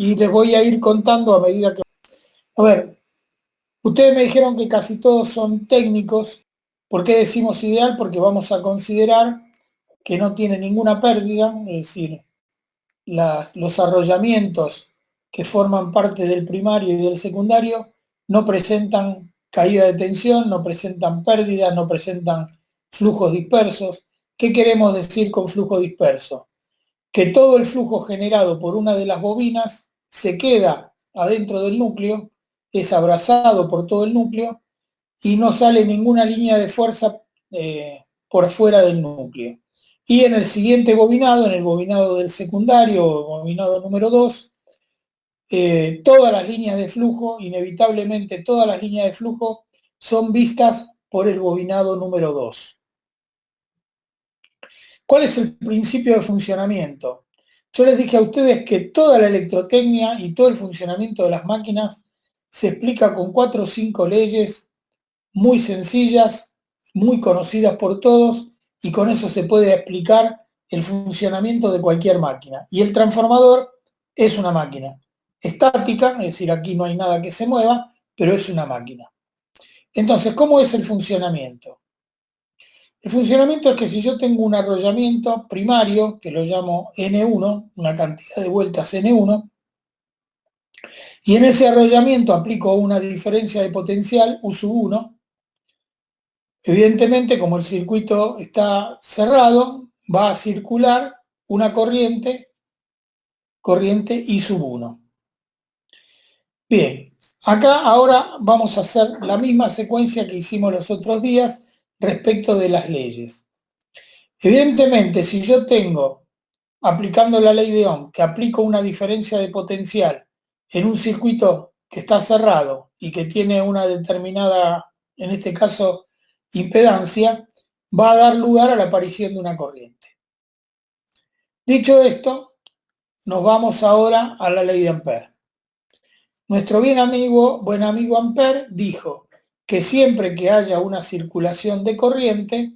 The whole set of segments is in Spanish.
y les voy a ir contando a medida que... A ver, ustedes me dijeron que casi todos son técnicos. ¿Por qué decimos ideal? Porque vamos a considerar que no tiene ninguna pérdida, es decir, los arrollamientos que forman parte del primario y del secundario no presentan caída de tensión, no presentan pérdida, no presentan flujos dispersos. ¿Qué queremos decir con flujo disperso? Que todo el flujo generado por una de las bobinas se queda adentro del núcleo, es abrazado por todo el núcleo y no sale ninguna línea de fuerza por fuera del núcleo. Y en el siguiente bobinado, en el bobinado del secundario, bobinado número 2, todas las líneas de flujo, inevitablemente todas las líneas de flujo son vistas por el bobinado número 2. ¿Cuál es el principio de funcionamiento? Yo les dije a ustedes que toda la electrotecnia y todo el funcionamiento de las máquinas se explica con 4 o 5 leyes muy sencillas, muy conocidas por todos, y con eso se puede explicar el funcionamiento de cualquier máquina. Y el transformador es una máquina estática, es decir, aquí no hay nada que se mueva, pero es una máquina. Entonces, ¿cómo es el funcionamiento? El funcionamiento es que si yo tengo un arrollamiento primario, que lo llamo N1, una cantidad de vueltas N1, y en ese arrollamiento aplico una diferencia de potencial U1, evidentemente, como el circuito está cerrado, va a circular una corriente I1. Bien, acá ahora vamos a hacer la misma secuencia que hicimos los otros días respecto de las leyes. Evidentemente, si yo tengo, aplicando la ley de Ohm, que aplico una diferencia de potencial en un circuito que está cerrado y que tiene una determinada, en este caso, impedancia, va a dar lugar a la aparición de una corriente. Dicho esto, nos vamos ahora a la ley de Ampère. Nuestro buen amigo Ampère dijo que siempre que haya una circulación de corriente,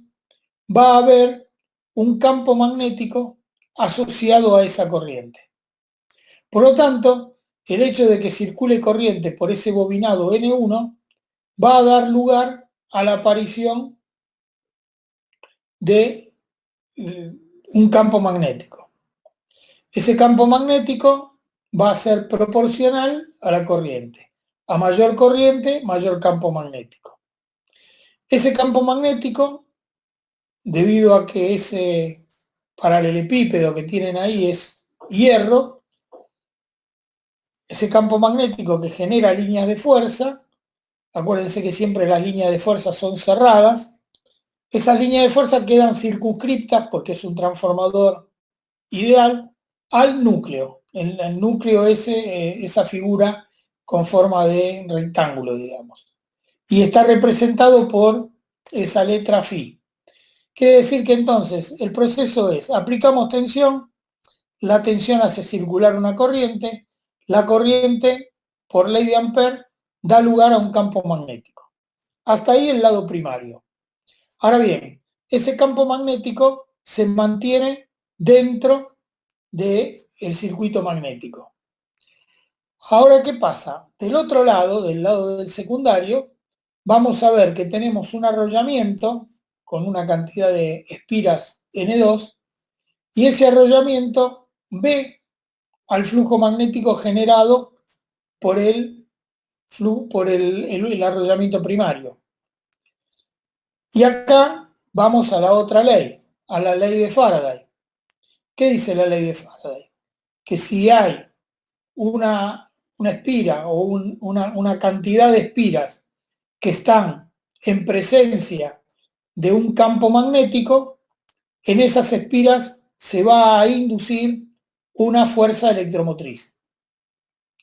va a haber un campo magnético asociado a esa corriente. Por lo tanto, el hecho de que circule corriente por ese bobinado N1 va a dar lugar a la aparición de un campo magnético. Ese campo magnético va a ser proporcional a la corriente. A mayor corriente, mayor campo magnético. Ese campo magnético, debido a que ese paralelepípedo que tienen ahí es hierro, ese campo magnético que genera líneas de fuerza, acuérdense que siempre las líneas de fuerza son cerradas, esas líneas de fuerza quedan circunscriptas, porque es un transformador ideal, al núcleo. El núcleo es esa figura con forma de rectángulo, digamos. Y está representado por esa letra Φ. Quiere decir que entonces el proceso es, aplicamos tensión, la tensión hace circular una corriente, la corriente, por ley de Ampère, da lugar a un campo magnético. Hasta ahí el lado primario. Ahora bien, ese campo magnético se mantiene dentro del circuito magnético. Ahora, ¿qué pasa? Del otro lado, del lado del secundario, vamos a ver que tenemos un arrollamiento con una cantidad de espiras N2 y ese arrollamiento ve al flujo magnético generado por el arrollamiento primario. Y acá vamos a la otra ley, a la ley de Faraday. ¿Qué dice la ley de Faraday? Que si hay una espira o una cantidad de espiras que están en presencia de un campo magnético, en esas espiras se va a inducir una fuerza electromotriz.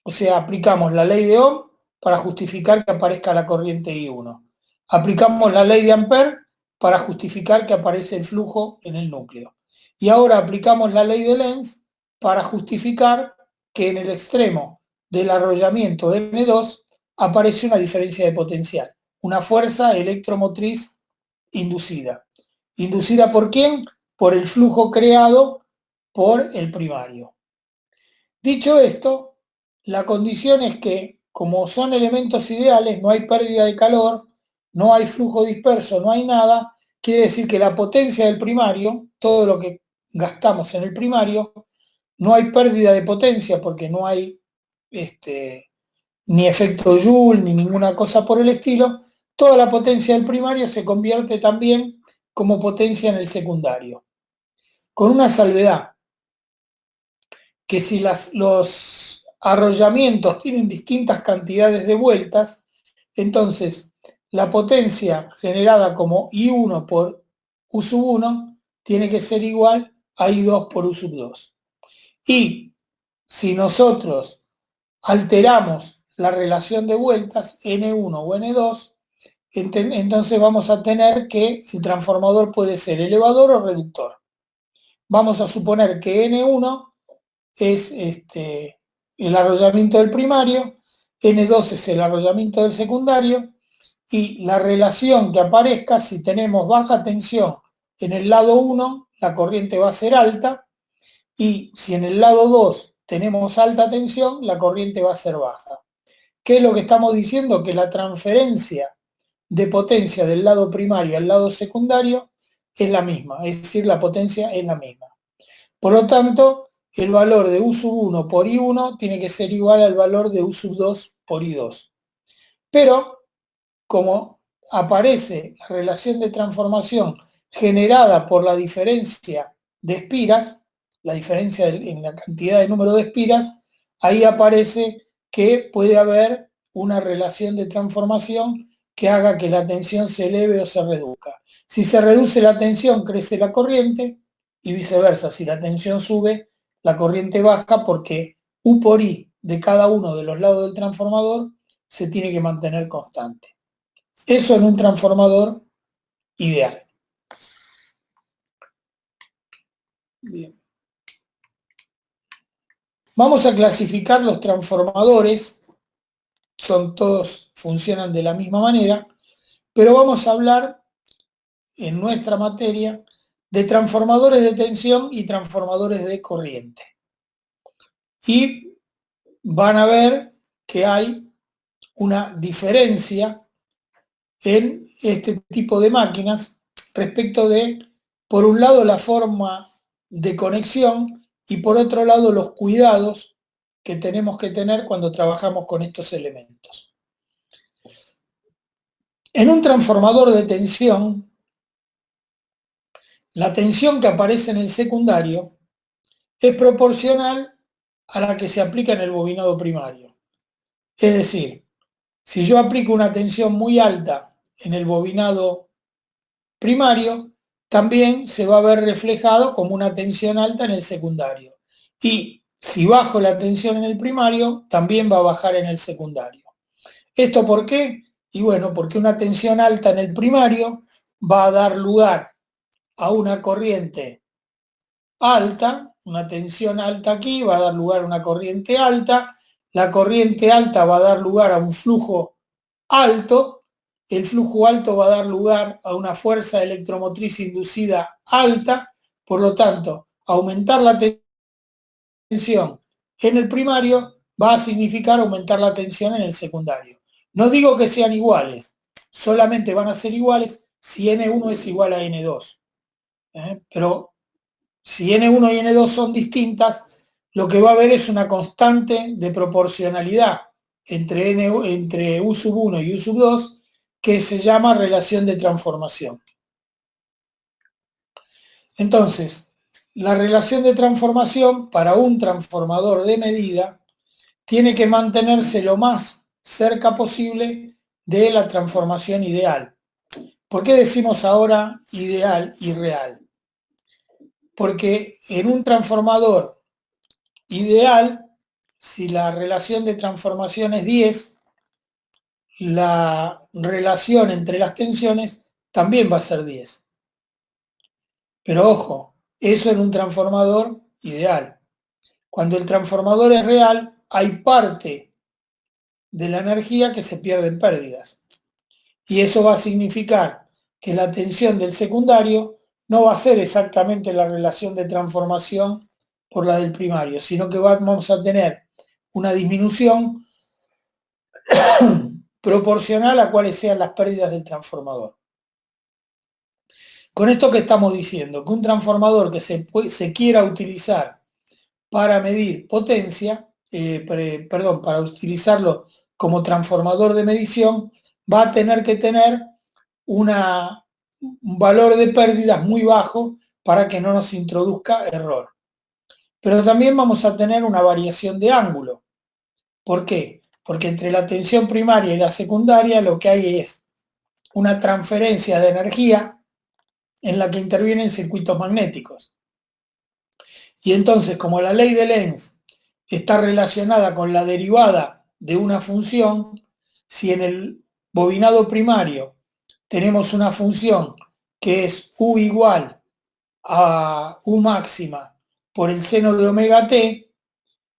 O sea, aplicamos la ley de Ohm para justificar que aparezca la corriente I1. Aplicamos la ley de Ampère para justificar que aparece el flujo en el núcleo. Y ahora aplicamos la ley de Lenz para justificar que en el extremo del arrollamiento N2 aparece una diferencia de potencial, una fuerza electromotriz inducida. ¿Inducida por quién? Por el flujo creado por el primario. Dicho esto, la condición es que, como son elementos ideales, no hay pérdida de calor, no hay flujo disperso, no hay nada, quiere decir que la potencia del primario, todo lo que gastamos en el primario, no hay pérdida de potencia porque no hay ni efecto Joule ni ninguna cosa por el estilo, toda la potencia del primario se convierte también como potencia en el secundario. Con una salvedad, que si los arrollamientos tienen distintas cantidades de vueltas, entonces la potencia generada como I1 por U sub 1 tiene que ser igual a I2 por U sub 2. Y si nosotros alteramos la relación de vueltas, N1 o N2, entonces vamos a tener que el transformador puede ser elevador o reductor. Vamos a suponer que N1 es el arrollamiento del primario, N2 es el arrollamiento del secundario, y la relación que aparezca, si tenemos baja tensión en el lado 1, la corriente va a ser alta, y si en el lado 2 tenemos alta tensión, la corriente va a ser baja. ¿Qué es lo que estamos diciendo? Que la transferencia de potencia del lado primario al lado secundario es la misma, es decir, la potencia es la misma. Por lo tanto, el valor de U sub 1 por I1 tiene que ser igual al valor de U sub 2 por I2. Pero, como aparece la relación de transformación generada por la diferencia de espiras, la diferencia en la cantidad de número de espiras, ahí aparece que puede haber una relación de transformación que haga que la tensión se eleve o se reduzca. Si se reduce la tensión, crece la corriente, y viceversa. Si la tensión sube, la corriente baja, porque U por I de cada uno de los lados del transformador se tiene que mantener constante. Eso en un transformador ideal. Bien. Vamos a clasificar los transformadores, todos funcionan de la misma manera, pero vamos a hablar en nuestra materia de transformadores de tensión y transformadores de corriente. Y van a ver que hay una diferencia en este tipo de máquinas respecto de, por un lado, la forma de conexión y por otro lado, los cuidados que tenemos que tener cuando trabajamos con estos elementos. En un transformador de tensión, la tensión que aparece en el secundario es proporcional a la que se aplica en el bobinado primario. Es decir, si yo aplico una tensión muy alta en el bobinado primario, también se va a ver reflejado como una tensión alta en el secundario. Y si bajo la tensión en el primario, también va a bajar en el secundario. ¿Esto por qué? Y bueno, porque una tensión alta en el primario va a dar lugar a una corriente alta, una tensión alta aquí va a dar lugar a una corriente alta, la corriente alta va a dar lugar a un flujo alto, el flujo alto va a dar lugar a una fuerza electromotriz inducida alta, por lo tanto, aumentar la tensión en el primario va a significar aumentar la tensión en el secundario. No digo que sean iguales, solamente van a ser iguales si N1 es igual a N2. Pero si N1 y N2 son distintas, lo que va a haber es una constante de proporcionalidad entre U sub 1 y U sub 2, que se llama relación de transformación. Entonces, la relación de transformación para un transformador de medida tiene que mantenerse lo más cerca posible de la transformación ideal. ¿Por qué decimos ahora ideal y real? Porque en un transformador ideal, si la relación de transformación es 10, la relación entre las tensiones también va a ser 10. Pero ojo, eso en un transformador ideal. Cuando el transformador es real, hay parte de la energía que se pierde en pérdidas. Y eso va a significar que la tensión del secundario no va a ser exactamente la relación de transformación por la del primario, sino que vamos a tener una disminución proporcional a cuáles sean las pérdidas del transformador. Con esto que estamos diciendo, que un transformador que se quiera utilizar para medir potencia, para utilizarlo como transformador de medición, va a tener que tener un valor de pérdidas muy bajo para que no nos introduzca error. Pero también vamos a tener una variación de ángulo. ¿Por qué? Porque entre la tensión primaria y la secundaria lo que hay es una transferencia de energía en la que intervienen circuitos magnéticos. Y entonces, como la ley de Lenz está relacionada con la derivada de una función, si en el bobinado primario tenemos una función que es U igual a U máxima por el seno de omega t,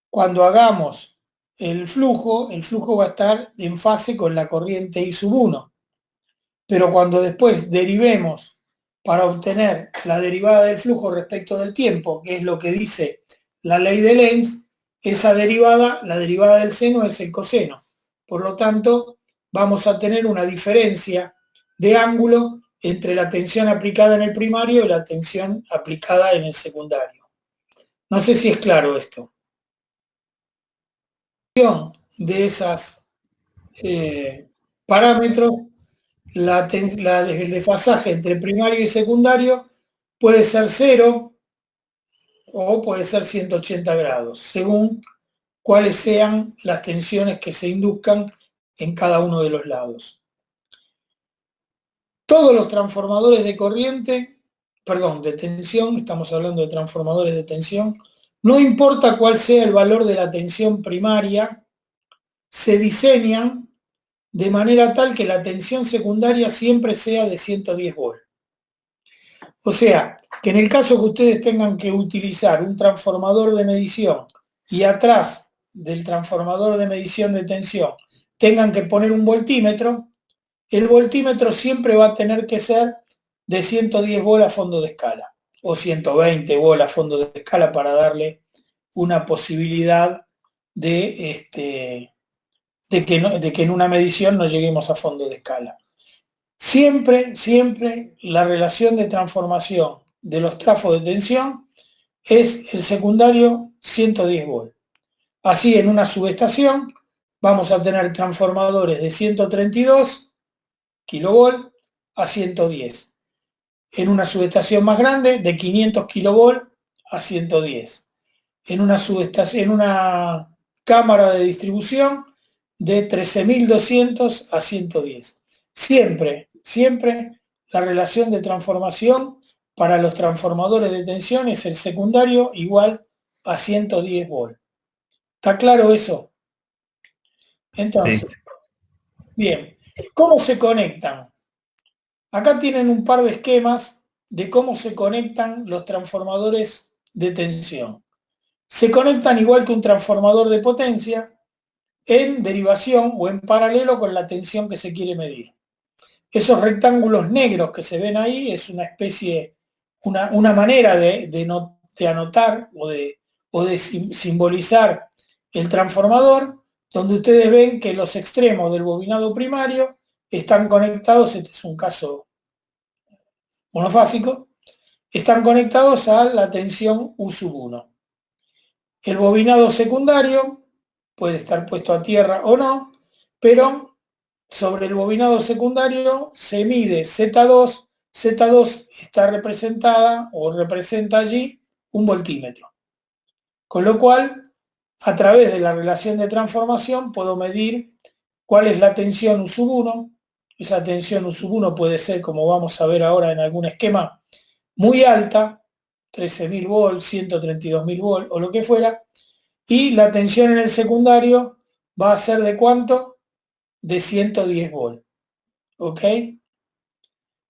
cuando hagamos el flujo va a estar en fase con la corriente I sub 1. Pero cuando después derivemos para obtener la derivada del flujo respecto del tiempo, que es lo que dice la ley de Lenz, esa derivada, la derivada del seno es el coseno. Por lo tanto, vamos a tener una diferencia de ángulo entre la tensión aplicada en el primario y la tensión aplicada en el secundario. No sé si es claro esto. De esos parámetros, el desfasaje entre primario y secundario puede ser 0 o puede ser 180 grados, según cuáles sean las tensiones que se induzcan en cada uno de los lados. Todos los transformadores de corriente, de tensión, estamos hablando de transformadores de tensión, no importa cuál sea el valor de la tensión primaria, se diseñan de manera tal que la tensión secundaria siempre sea de 110 volts. O sea, que en el caso que ustedes tengan que utilizar un transformador de medición y atrás del transformador de medición de tensión tengan que poner un voltímetro, el voltímetro siempre va a tener que ser de 110 volts a fondo de escala o 120 volts a fondo de escala para darle una posibilidad de que en una medición no lleguemos a fondo de escala. Siempre la relación de transformación de los trafos de tensión es el secundario 110 volts. Así, en una subestación vamos a tener transformadores de 132 kilovolts a 110. En una subestación más grande, de 500 kilovolts a 110. En una cámara de distribución, de 13.200 a 110. Siempre la relación de transformación para los transformadores de tensión es el secundario igual a 110 volts. ¿Está claro eso? Entonces, sí. Bien, ¿cómo se conectan? Acá tienen un par de esquemas de cómo se conectan los transformadores de tensión. Se conectan igual que un transformador de potencia, en derivación o en paralelo con la tensión que se quiere medir. Esos rectángulos negros que se ven ahí es una especie, una manera de anotar o de simbolizar el transformador, donde ustedes ven que los extremos del bobinado primario están conectados, este es un caso monofásico, están conectados a la tensión U sub 1. El bobinado secundario puede estar puesto a tierra o no, pero sobre el bobinado secundario se mide Z2, Z2 está representada o representa allí un voltímetro. Con lo cual, a través de la relación de transformación puedo medir cuál es la tensión U sub 1. Esa tensión U sub 1 puede ser, como vamos a ver ahora en algún esquema, muy alta, 13.000 volts, 132.000 volts o lo que fuera, y la tensión en el secundario va a ser ¿de cuánto? De 110 volts. ¿Ok?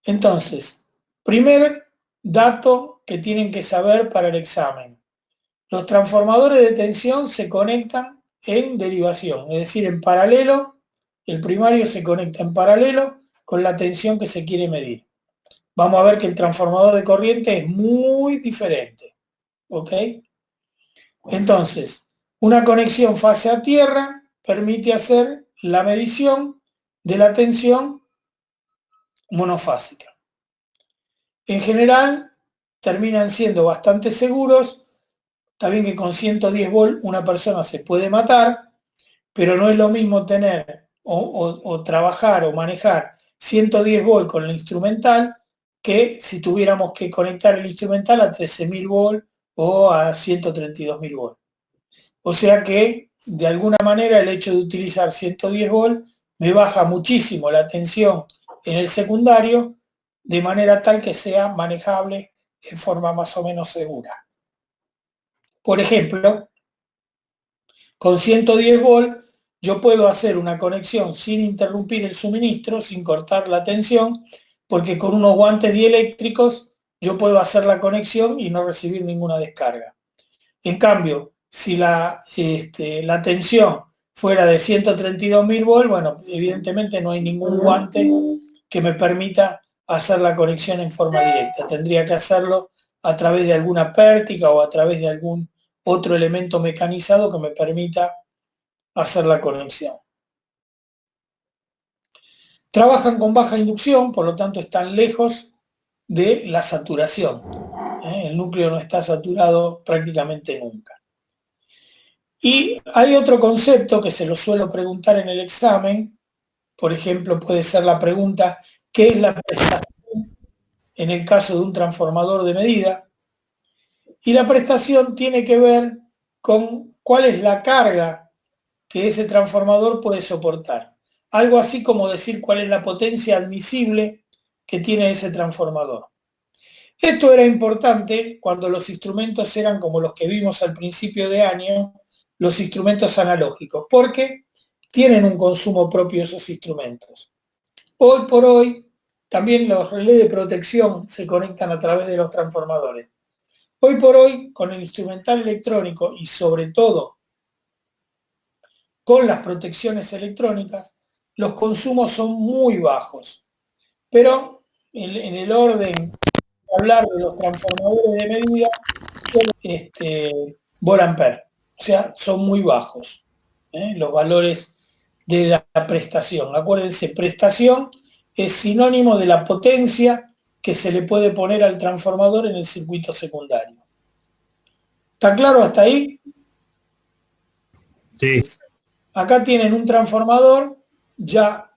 Entonces, primer dato que tienen que saber para el examen. Los transformadores de tensión se conectan en derivación, es decir, en paralelo, el primario se conecta en paralelo con la tensión que se quiere medir. Vamos a ver que el transformador de corriente es muy diferente. ¿Ok? Entonces, Una conexión fase a tierra permite hacer la medición de la tensión monofásica. En general, terminan siendo bastante seguros. Está bien que con 110 volts una persona se puede matar, pero no es lo mismo tener o trabajar o manejar 110 volts con el instrumental que si tuviéramos que conectar el instrumental a 13.000 volts o a 132.000 volts. O sea que, de alguna manera, el hecho de utilizar 110 volts me baja muchísimo la tensión en el secundario, de manera tal que sea manejable en forma más o menos segura. Por ejemplo, con 110 volts yo puedo hacer una conexión sin interrumpir el suministro, sin cortar la tensión, porque con unos guantes dieléctricos yo puedo hacer la conexión y no recibir ninguna descarga. En cambio, si la tensión fuera de 132.000 volts, bueno, evidentemente no hay ningún guante que me permita hacer la conexión en forma directa. Tendría que hacerlo a través de alguna pértiga o a través de algún otro elemento mecanizado que me permita hacer la conexión. Trabajan con baja inducción, por lo tanto están lejos de la saturación. El núcleo no está saturado prácticamente nunca. Y hay otro concepto que se lo suelo preguntar en el examen. Por ejemplo, puede ser la pregunta: ¿qué es la prestación en el caso de un transformador de medida? Y la prestación tiene que ver con cuál es la carga que ese transformador puede soportar. Algo así como decir cuál es la potencia admisible que tiene ese transformador. Esto era importante cuando los instrumentos eran como los que vimos al principio de año, los instrumentos analógicos, porque tienen un consumo propio esos instrumentos. Hoy por hoy, también los relés de protección se conectan a través de los transformadores. Hoy por hoy, con el instrumental electrónico y sobre todo con las protecciones electrónicas, los consumos son muy bajos. Pero en el orden de hablar de los transformadores de medida, volt-ampere, o sea, son muy bajos los valores de la prestación. Acuérdense, prestación es sinónimo de la potencia que se le puede poner al transformador en el circuito secundario. ¿Está claro hasta ahí? Sí. Acá tienen un transformador ya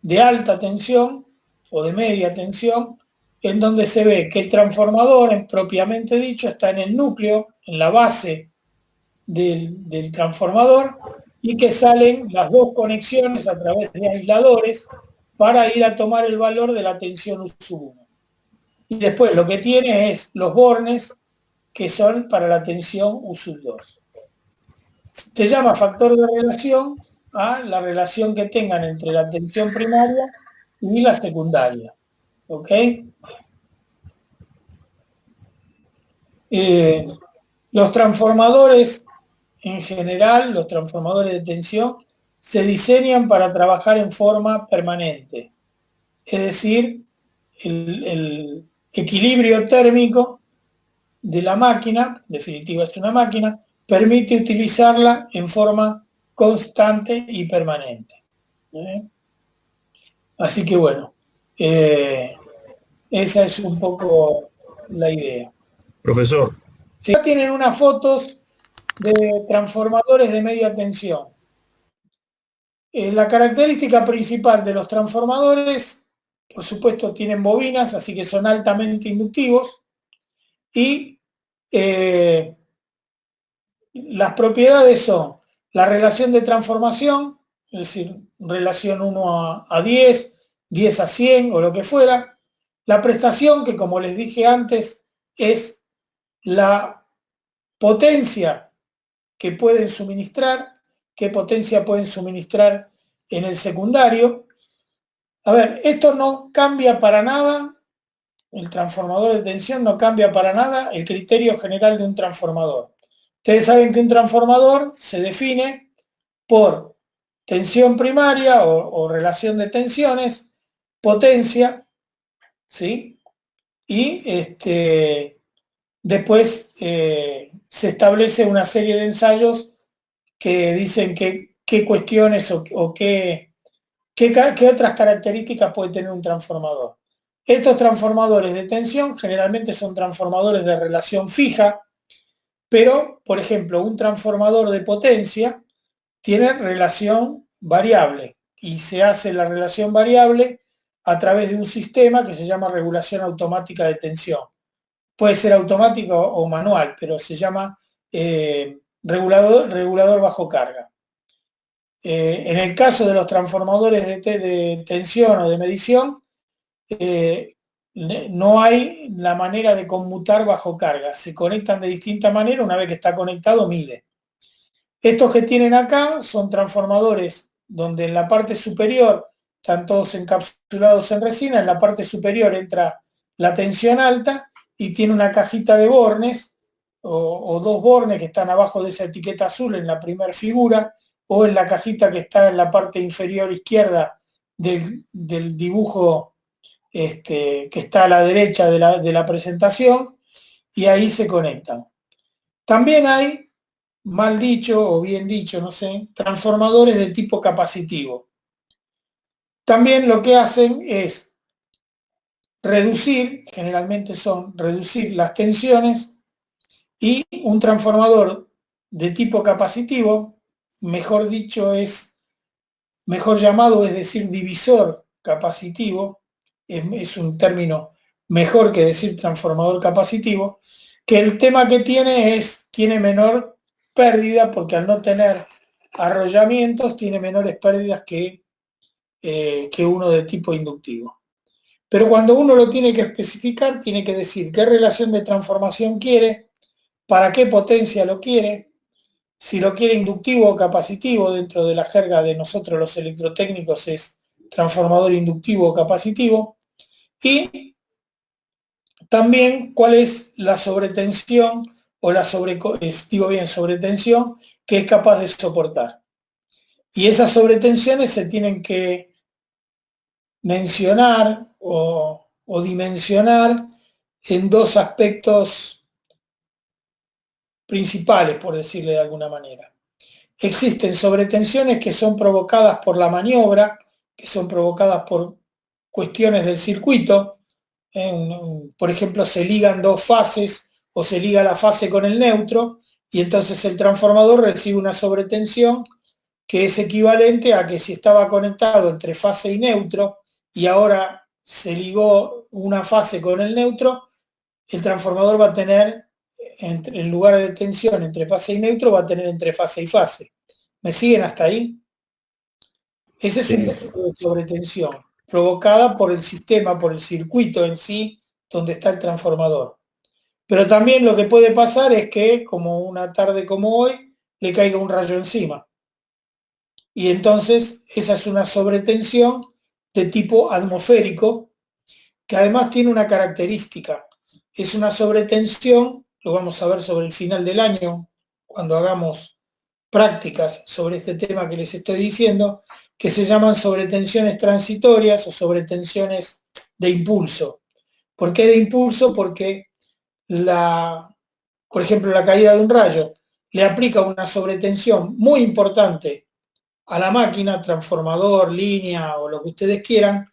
de alta tensión o de media tensión, en donde se ve que el transformador, propiamente dicho, está en el núcleo, en la base del transformador, y que salen las dos conexiones a través de aisladores para ir a tomar el valor de la tensión U1. Y después lo que tiene es los bornes que son para la tensión U2. Se llama factor de relación a la relación que tengan entre la tensión primaria y la secundaria. ¿Ok? Los transformadores en general, los transformadores de tensión, se diseñan para trabajar en forma permanente. Es decir, el equilibrio térmico de la máquina, en definitiva es una máquina, permite utilizarla en forma constante y permanente. Así que bueno, esa es un poco la idea. Profesor. Si ya tienen unas fotos de transformadores de media tensión. La característica principal de los transformadores, por supuesto, tienen bobinas, así que son altamente inductivos, y las propiedades son la relación de transformación, es decir, relación 1 a 10, 10 a 100 o lo que fuera, la prestación, que como les dije antes, es la potencia que pueden suministrar, qué potencia pueden suministrar en el secundario. A ver, esto no cambia para nada, el transformador de tensión no cambia para nada el criterio general de un transformador. Ustedes saben que un transformador se define por tensión primaria o relación de tensiones, potencia, ¿sí? Y después se establece una serie de ensayos que dicen qué cuestiones o qué otras características puede tener un transformador. Estos transformadores de tensión generalmente son transformadores de relación fija, pero, por ejemplo, un transformador de potencia tiene relación variable y se hace la relación variable a través de un sistema que se llama regulación automática de tensión. Puede ser automático o manual, pero se llama regulador bajo carga. En el caso de los transformadores de tensión o de medición, no hay la manera de conmutar bajo carga. Se conectan de distinta manera, una vez que está conectado mide. Estos que tienen acá son transformadores donde en la parte superior están todos encapsulados en resina, en la parte superior entra la tensión alta y tiene una cajita de bornes o dos bornes que están abajo de esa etiqueta azul en la primera figura o en la cajita que está en la parte inferior izquierda del dibujo que está a la derecha de la presentación, y ahí se conectan. También hay, mal dicho o bien dicho, no sé, transformadores de tipo capacitivo. También lo que hacen es reducir, generalmente son reducir las tensiones, y un transformador de tipo capacitivo, mejor dicho, mejor llamado, es decir, divisor capacitivo, es un término mejor que decir transformador capacitivo, que el tema que tiene menor pérdida, porque al no tener arrollamientos tiene menores pérdidas que uno de tipo inductivo. Pero cuando uno lo tiene que especificar, tiene que decir qué relación de transformación quiere, para qué potencia lo quiere, si lo quiere inductivo o capacitivo. Dentro de la jerga de nosotros los electrotécnicos es transformador inductivo o capacitivo, y también cuál es la sobretensión o la sobretensión que es capaz de soportar. Y esas sobretensiones se tienen que mencionar o dimensionar en dos aspectos principales, por decirle de alguna manera. Existen sobretensiones que son provocadas por la maniobra, que son provocadas por cuestiones del circuito. Por ejemplo, se ligan dos fases o se liga la fase con el neutro, y entonces el transformador recibe una sobretensión que es equivalente a que si estaba conectado entre fase y neutro y ahora se ligó una fase con el neutro, el transformador va a tener, en lugar de tensión entre fase y neutro, va a tener entre fase y fase. ¿Me siguen hasta ahí? Ese es un tipo de sobretensión provocada por el sistema, por el circuito en sí, donde está el transformador. Pero también lo que puede pasar es que, como una tarde como hoy, le caiga un rayo encima. Y entonces esa es una sobretensión de tipo atmosférico, que además tiene una característica. Es una sobretensión, lo vamos a ver sobre el final del año, cuando hagamos prácticas sobre este tema que les estoy diciendo, que se llaman sobretensiones transitorias o sobretensiones de impulso. ¿Por qué de impulso? Porque por ejemplo, la caída de un rayo le aplica una sobretensión muy importante a la máquina, transformador, línea o lo que ustedes quieran,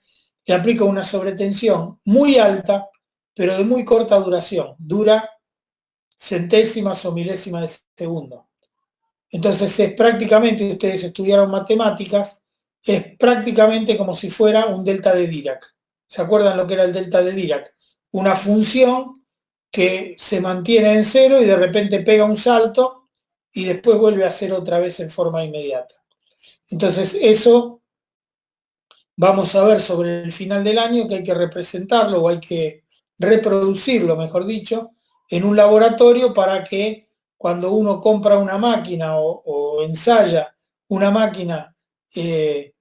le aplica una sobretensión muy alta, pero de muy corta duración, dura centésimas o milésimas de segundo. Entonces es prácticamente, ustedes estudiaron matemáticas, es prácticamente como si fuera un delta de Dirac. ¿Se acuerdan lo que era el delta de Dirac? Una función que se mantiene en cero y de repente pega un salto y después vuelve a ser otra vez en forma inmediata. Entonces eso vamos a ver sobre el final del año, que hay que representarlo o hay que reproducirlo, mejor dicho, en un laboratorio para que cuando uno compra una máquina o ensaya una máquina que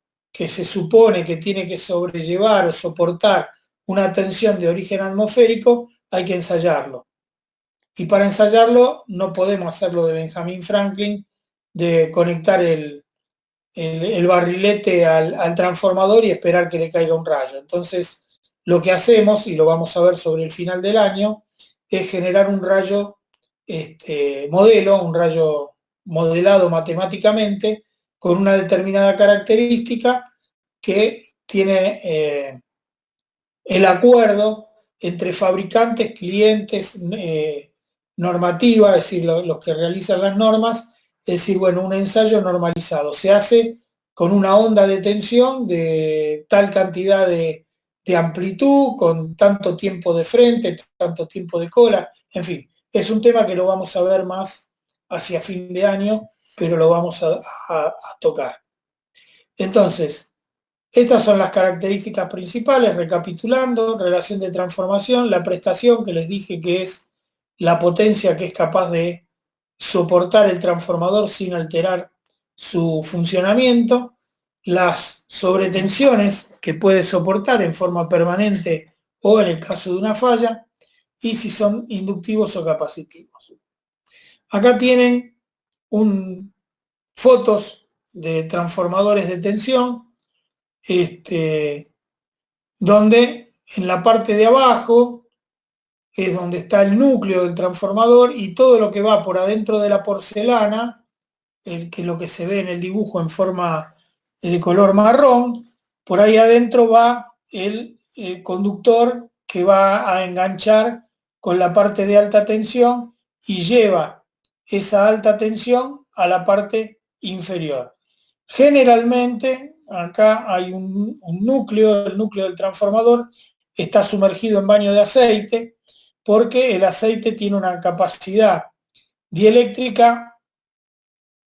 se supone que tiene que sobrellevar o soportar una tensión de origen atmosférico, hay que ensayarlo. Y para ensayarlo no podemos hacerlo de Benjamin Franklin, de conectar el barrilete al transformador y esperar que le caiga un rayo. Entonces, lo que hacemos, y lo vamos a ver sobre el final del año, es generar un rayo modelo, un rayo modelado matemáticamente con una determinada característica que tiene el acuerdo entre fabricantes, clientes, normativa, es decir, los que realizan las normas, es decir, bueno, un ensayo normalizado. Se hace con una onda de tensión de tal cantidad de amplitud, con tanto tiempo de frente, tanto tiempo de cola, en fin, es un tema que lo vamos a ver más hacia fin de año, pero lo vamos a tocar. Entonces, estas son las características principales, recapitulando: relación de transformación, la prestación que les dije que es la potencia que es capaz de soportar el transformador sin alterar su funcionamiento, las sobretensiones que puede soportar en forma permanente o en el caso de una falla, y si son inductivos o capacitivos. Acá tienen fotos de transformadores de tensión, donde en la parte de abajo es donde está el núcleo del transformador y todo lo que va por adentro de la porcelana, que es lo que se ve en el dibujo en forma de color marrón, por ahí adentro va el conductor que va a enganchar con la parte de alta tensión y lleva esa alta tensión a la parte inferior. Generalmente acá hay un núcleo, el núcleo del transformador está sumergido en baño de aceite porque el aceite tiene una capacidad dieléctrica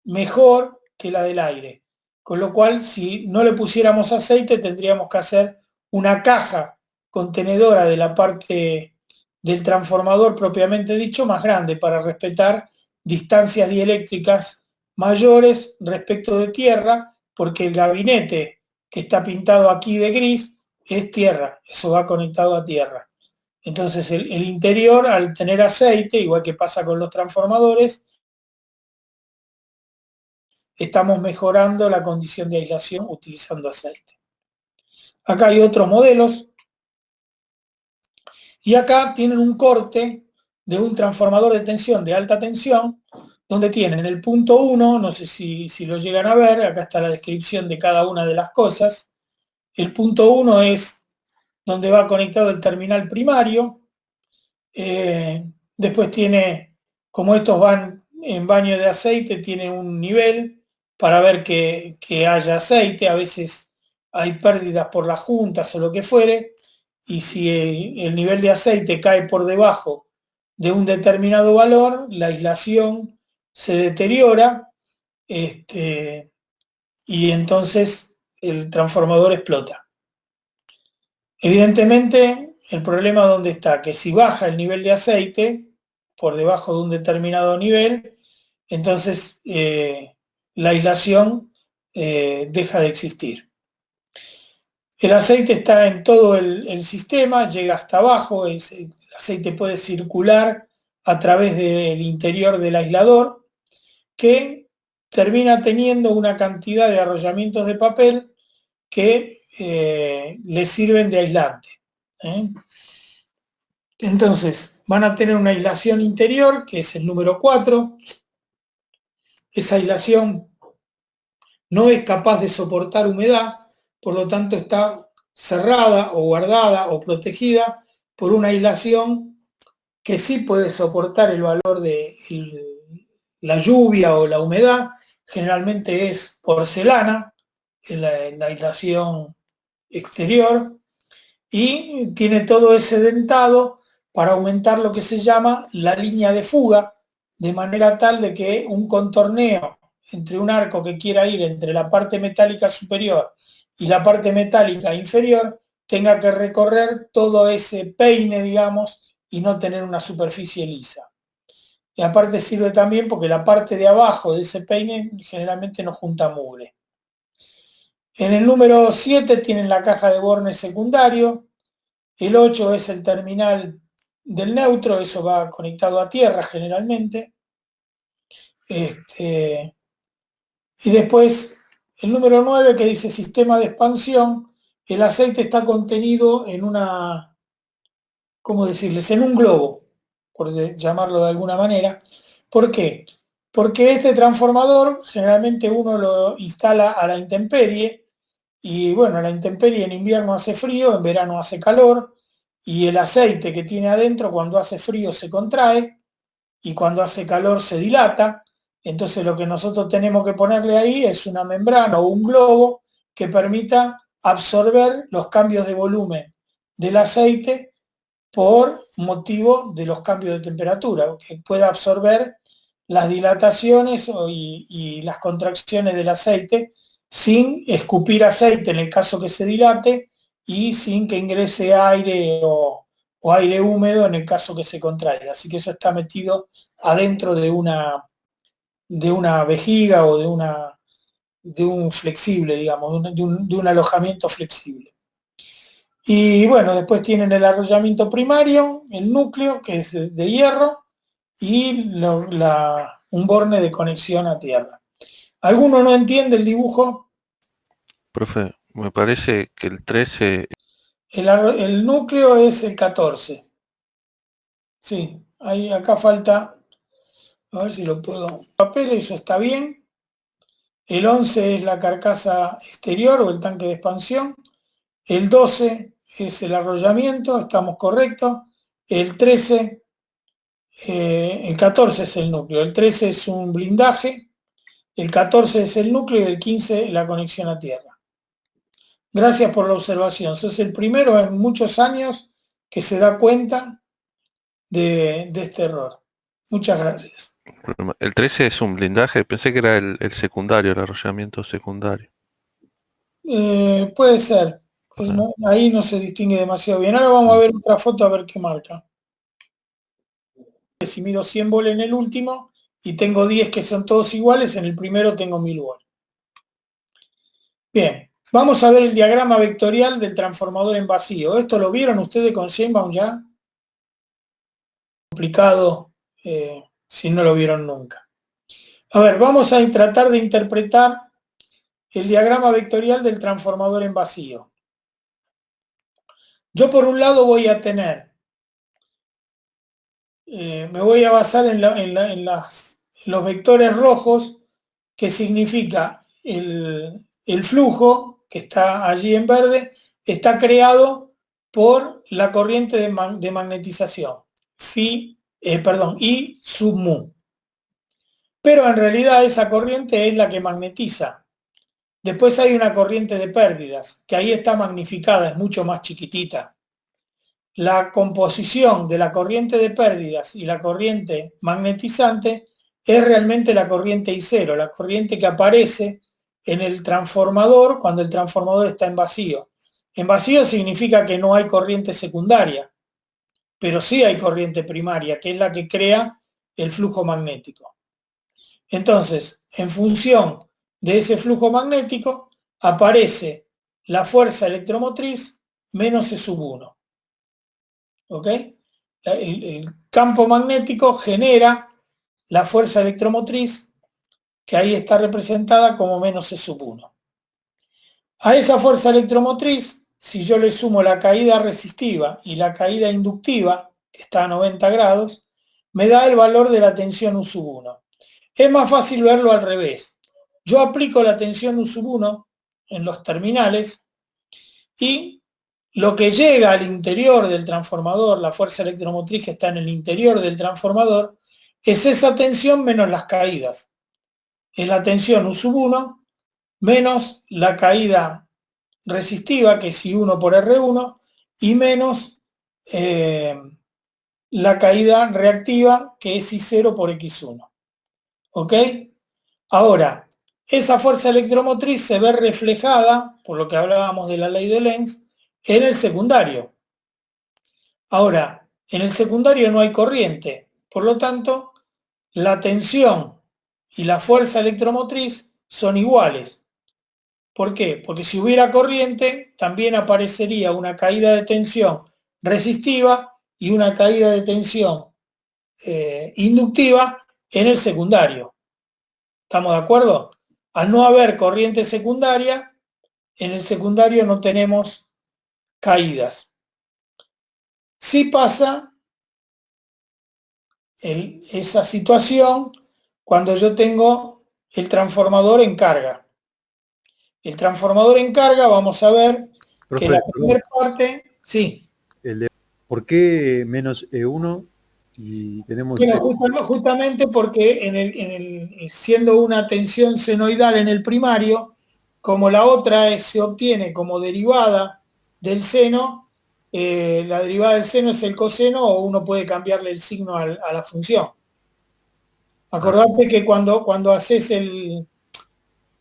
mejor que la del aire. Con lo cual, si no le pusiéramos aceite, tendríamos que hacer una caja contenedora de la parte del transformador propiamente dicho más grande para respetar distancias dieléctricas mayores respecto de tierra, porque el gabinete que está pintado aquí de gris es tierra, eso va conectado a tierra. Entonces el interior, al tener aceite, igual que pasa con los transformadores, estamos mejorando la condición de aislación utilizando aceite. Acá hay otros modelos y acá tienen un corte de un transformador de tensión de alta tensión, donde tienen en el punto 1, no sé si lo llegan a ver, acá está la descripción de cada una de las cosas. El punto 1 es donde va conectado el terminal primario. Después tiene, como estos van en baño de aceite, tiene un nivel para ver que haya aceite. A veces hay pérdidas por las juntas o lo que fuere, y si el nivel de aceite cae por debajo de un determinado valor, la aislación se deteriora, y entonces el transformador explota. Evidentemente, el problema dónde está, que si baja el nivel de aceite por debajo de un determinado nivel, entonces la aislación deja de existir. El aceite está en todo el sistema, llega hasta abajo, el aceite puede circular a través del interior del aislador, que termina teniendo una cantidad de arrollamientos de papel que le sirven de aislante. Entonces, van a tener una aislación interior, que es el número 4. Esa aislación no es capaz de soportar humedad, por lo tanto está cerrada o guardada o protegida por una aislación que sí puede soportar el valor de la lluvia o la humedad. Generalmente es porcelana, la aislación exterior, y tiene todo ese dentado para aumentar lo que se llama la línea de fuga, de manera tal de que un contorneo entre un arco que quiera ir entre la parte metálica superior y la parte metálica inferior tenga que recorrer todo ese peine, digamos, y no tener una superficie lisa. Y aparte sirve también porque la parte de abajo de ese peine generalmente no junta mugre. En el número 7 tienen la caja de borne secundario. El 8 es el terminal del neutro, eso va conectado a tierra generalmente. Y después el número 9, que dice sistema de expansión. El aceite está contenido en una, ¿cómo decirles?, en un globo. por llamarlo de alguna manera. ¿Por qué? Porque este transformador generalmente uno lo instala a la intemperie y bueno, a la intemperie en invierno hace frío, en verano hace calor y el aceite que tiene adentro cuando hace frío se contrae y cuando hace calor se dilata. Entonces lo que nosotros tenemos que ponerle ahí es una membrana o un globo que permita absorber los cambios de volumen del aceite por motivo de los cambios de temperatura, que pueda absorber las dilataciones y las contracciones del aceite sin escupir aceite en el caso que se dilate y sin que ingrese aire o aire húmedo en el caso que se contraiga. Así que eso está metido adentro de una vejiga o de un flexible, digamos, de un alojamiento flexible. Y bueno, después tienen el arrollamiento primario, el núcleo, que es de hierro, y un borne de conexión a tierra. ¿Alguno no entiende el dibujo? Profe, me parece que el 13, El núcleo es el 14. Sí, acá falta, a ver si lo puedo. Papel, eso está bien. El 11 es la carcasa exterior o el tanque de expansión. El 12 es el arrollamiento, estamos correctos. El 13, el 14 es el núcleo. El 13 es un blindaje. El 14 es el núcleo y el 15 la conexión a tierra. Gracias por la observación. Sos el primero en muchos años que se da cuenta de este error. Muchas gracias. el 13 es un blindaje, pensé que era el secundario, el arrollamiento secundario. Puede ser. Pues Ah, ahí no se distingue demasiado bien. Ahora vamos a ver otra foto a ver qué marca. Si mido 100 volt en el último y tengo 10 que son todos iguales, en el primero tengo 1000 volt. Bien, vamos a ver el diagrama vectorial del transformador en vacío. ¿Esto lo vieron ustedes con Sheinbaum ya? Complicado si no lo vieron nunca. A ver, vamos a tratar de interpretar el diagrama vectorial del transformador en vacío. Yo por un lado voy a tener, me voy a basar en los vectores rojos, que significa el flujo que está allí en verde, está creado por la corriente de magnetización, I sub mu. Pero en realidad esa corriente es la que magnetiza. Después hay una corriente de pérdidas, que ahí está magnificada, es mucho más chiquitita. La composición de la corriente de pérdidas y la corriente magnetizante es realmente la corriente I0, la corriente que aparece en el transformador cuando el transformador está en vacío. En vacío significa que no hay corriente secundaria, pero sí hay corriente primaria, que es la que crea el flujo magnético. Entonces, en función de ese flujo magnético, aparece la fuerza electromotriz menos E sub 1. ¿Ok? El campo magnético genera la fuerza electromotriz, que ahí está representada como menos E sub 1. A esa fuerza electromotriz, si yo le sumo la caída resistiva y la caída inductiva, que está a 90 grados, me da el valor de la tensión U sub 1. Es más fácil verlo al revés. Yo aplico la tensión U sub 1 en los terminales y lo que llega al interior del transformador, la fuerza electromotriz que está en el interior del transformador, es esa tensión menos las caídas. Es la tensión U sub 1 menos la caída resistiva, que es I1 por R1, y menos la caída reactiva, que es I0 por X1. ¿Ok? Ahora, esa fuerza electromotriz se ve reflejada, por lo que hablábamos de la ley de Lenz, en el secundario. Ahora, en el secundario no hay corriente, por lo tanto, la tensión y la fuerza electromotriz son iguales. ¿Por qué? Porque si hubiera corriente, también aparecería una caída de tensión resistiva y una caída de tensión inductiva en el secundario. ¿Estamos de acuerdo? Al no haber corriente secundaria, en el secundario no tenemos caídas. Sí pasa esa situación cuando yo tengo el transformador en carga. El transformador en carga, vamos a ver que la primera parte, sí. ¿Por qué menos E1 y tenemos... Bueno, justamente porque siendo una tensión senoidal en el primario, como la otra se obtiene como derivada del seno, la derivada del seno es el coseno o uno puede cambiarle el signo a la función. Acordate que cuando haces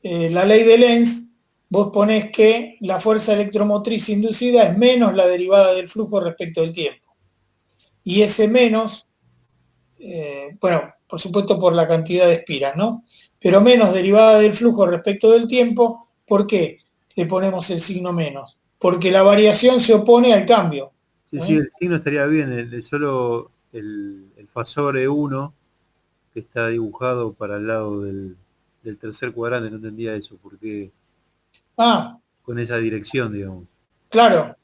la ley de Lenz, vos ponés que la fuerza electromotriz inducida es menos la derivada del flujo respecto del tiempo. Y ese menos, bueno, por supuesto por la cantidad de espiras, ¿no? Pero menos derivada del flujo respecto del tiempo, ¿por qué le ponemos el signo menos? Porque la variación se opone al cambio. Sí, el signo estaría bien, solo el fasor E1 que está dibujado para el lado del tercer cuadrante, no entendía eso, porque con esa dirección, digamos. Claro,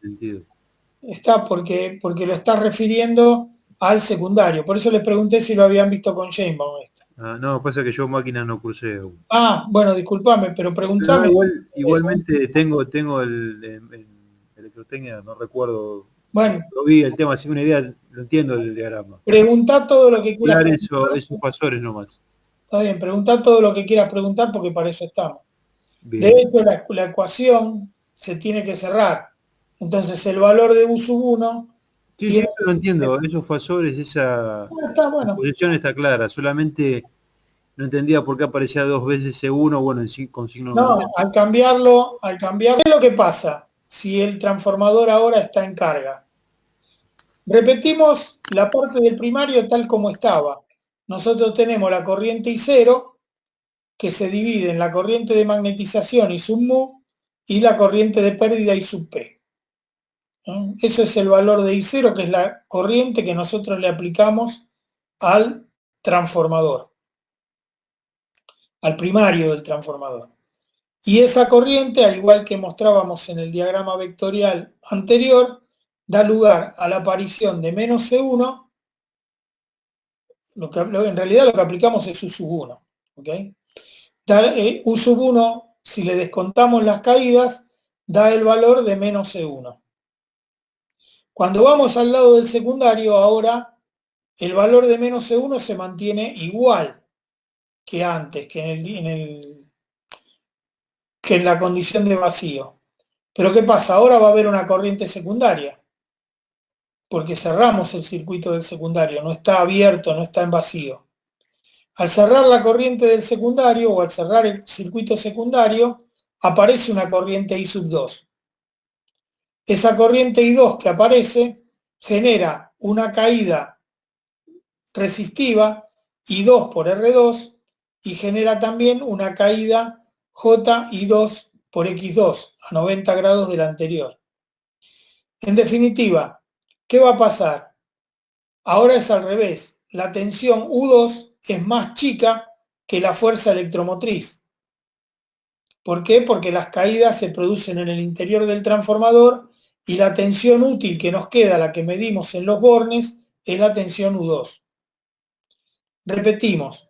está porque lo está refiriendo al secundario. Por eso les pregunté si lo habían visto con Sheinbaum. No, pasa que yo máquinas no cursé aún. Bueno, discúlpame, pero preguntame. No, igualmente tengo el electrotecnia, no recuerdo. Bueno, lo vi el tema, así una idea, lo entiendo el diagrama. Preguntá todo lo que quieras. Claro, esos fasores nomás. Está bien, preguntá todo lo que quieras preguntar porque para eso estamos. Bien. De hecho, la ecuación se tiene que cerrar. Entonces, el valor de U sub 1... Sí, lo entiendo. Esos fasores, esa posición está clara. Solamente no entendía por qué aparecía dos veces C1, bueno, con signo... No, al cambiarlo, ¿qué es lo que pasa si el transformador ahora está en carga? Repetimos la parte del primario tal como estaba. Nosotros tenemos la corriente I0, que se divide en la corriente de magnetización I sub mu y la corriente de pérdida I sub P. Eso es el valor de I0, que es la corriente que nosotros le aplicamos al transformador, al primario del transformador. Y esa corriente, al igual que mostrábamos en el diagrama vectorial anterior, da lugar a la aparición de menos C1, en realidad lo que aplicamos es U sub 1. ¿Okay? U sub 1, si le descontamos las caídas, da el valor de menos C1. Cuando vamos al lado del secundario, ahora el valor de menos C1 se mantiene igual que antes, que en la condición de vacío. Pero ¿qué pasa? Ahora va a haber una corriente secundaria, porque cerramos el circuito del secundario, no está abierto, no está en vacío. Al cerrar la corriente del secundario o al cerrar el circuito secundario, aparece una corriente I sub 2. Esa corriente I2 que aparece genera una caída resistiva I2 por R2 y genera también una caída JI2 por X2 a 90 grados de la anterior. En definitiva, ¿qué va a pasar? Ahora es al revés. La tensión U2 es más chica que la fuerza electromotriz. ¿Por qué? Porque las caídas se producen en el interior del transformador y la tensión útil que nos queda, la que medimos en los bornes, es la tensión U2. Repetimos.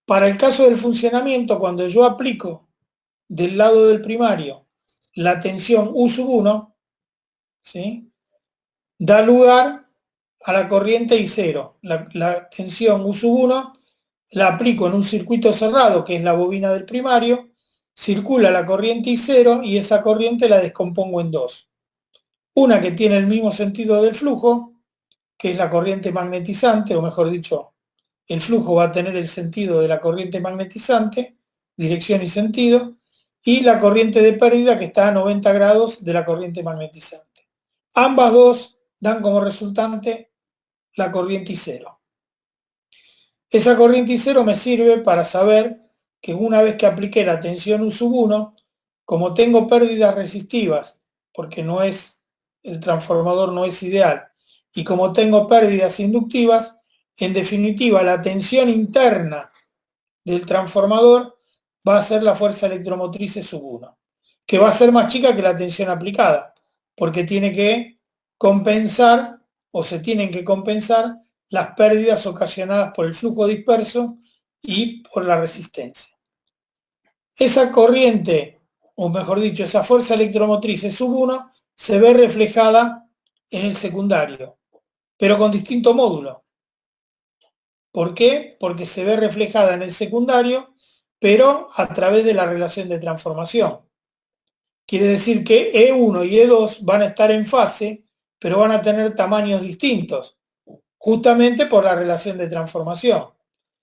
Para el caso del funcionamiento, cuando yo aplico del lado del primario la tensión U sub 1, ¿sí?, da lugar a la corriente I0. La tensión U sub 1 la aplico en un circuito cerrado, que es la bobina del primario, circula la corriente I0 y esa corriente la descompongo en dos. Una que tiene el mismo sentido del flujo, que es la corriente magnetizante, o mejor dicho, el flujo va a tener el sentido de la corriente magnetizante, dirección y sentido, y la corriente de pérdida que está a 90 grados de la corriente magnetizante. Ambas dos dan como resultante la corriente I0. Esa corriente I0 me sirve para saber que una vez que apliqué la tensión U sub 1, como tengo pérdidas resistivas, porque el transformador no es ideal, y como tengo pérdidas inductivas, en definitiva la tensión interna del transformador va a ser la fuerza electromotriz E sub 1, que va a ser más chica que la tensión aplicada, porque tiene que compensar, o se tienen que compensar, las pérdidas ocasionadas por el flujo disperso y por la resistencia. Esa corriente, o mejor dicho, esa fuerza electromotriz E1 se ve reflejada en el secundario, pero con distinto módulo. ¿Por qué? Porque se ve reflejada en el secundario, pero a través de la relación de transformación. Quiere decir que E1 y E2 van a estar en fase, pero van a tener tamaños distintos, justamente por la relación de transformación.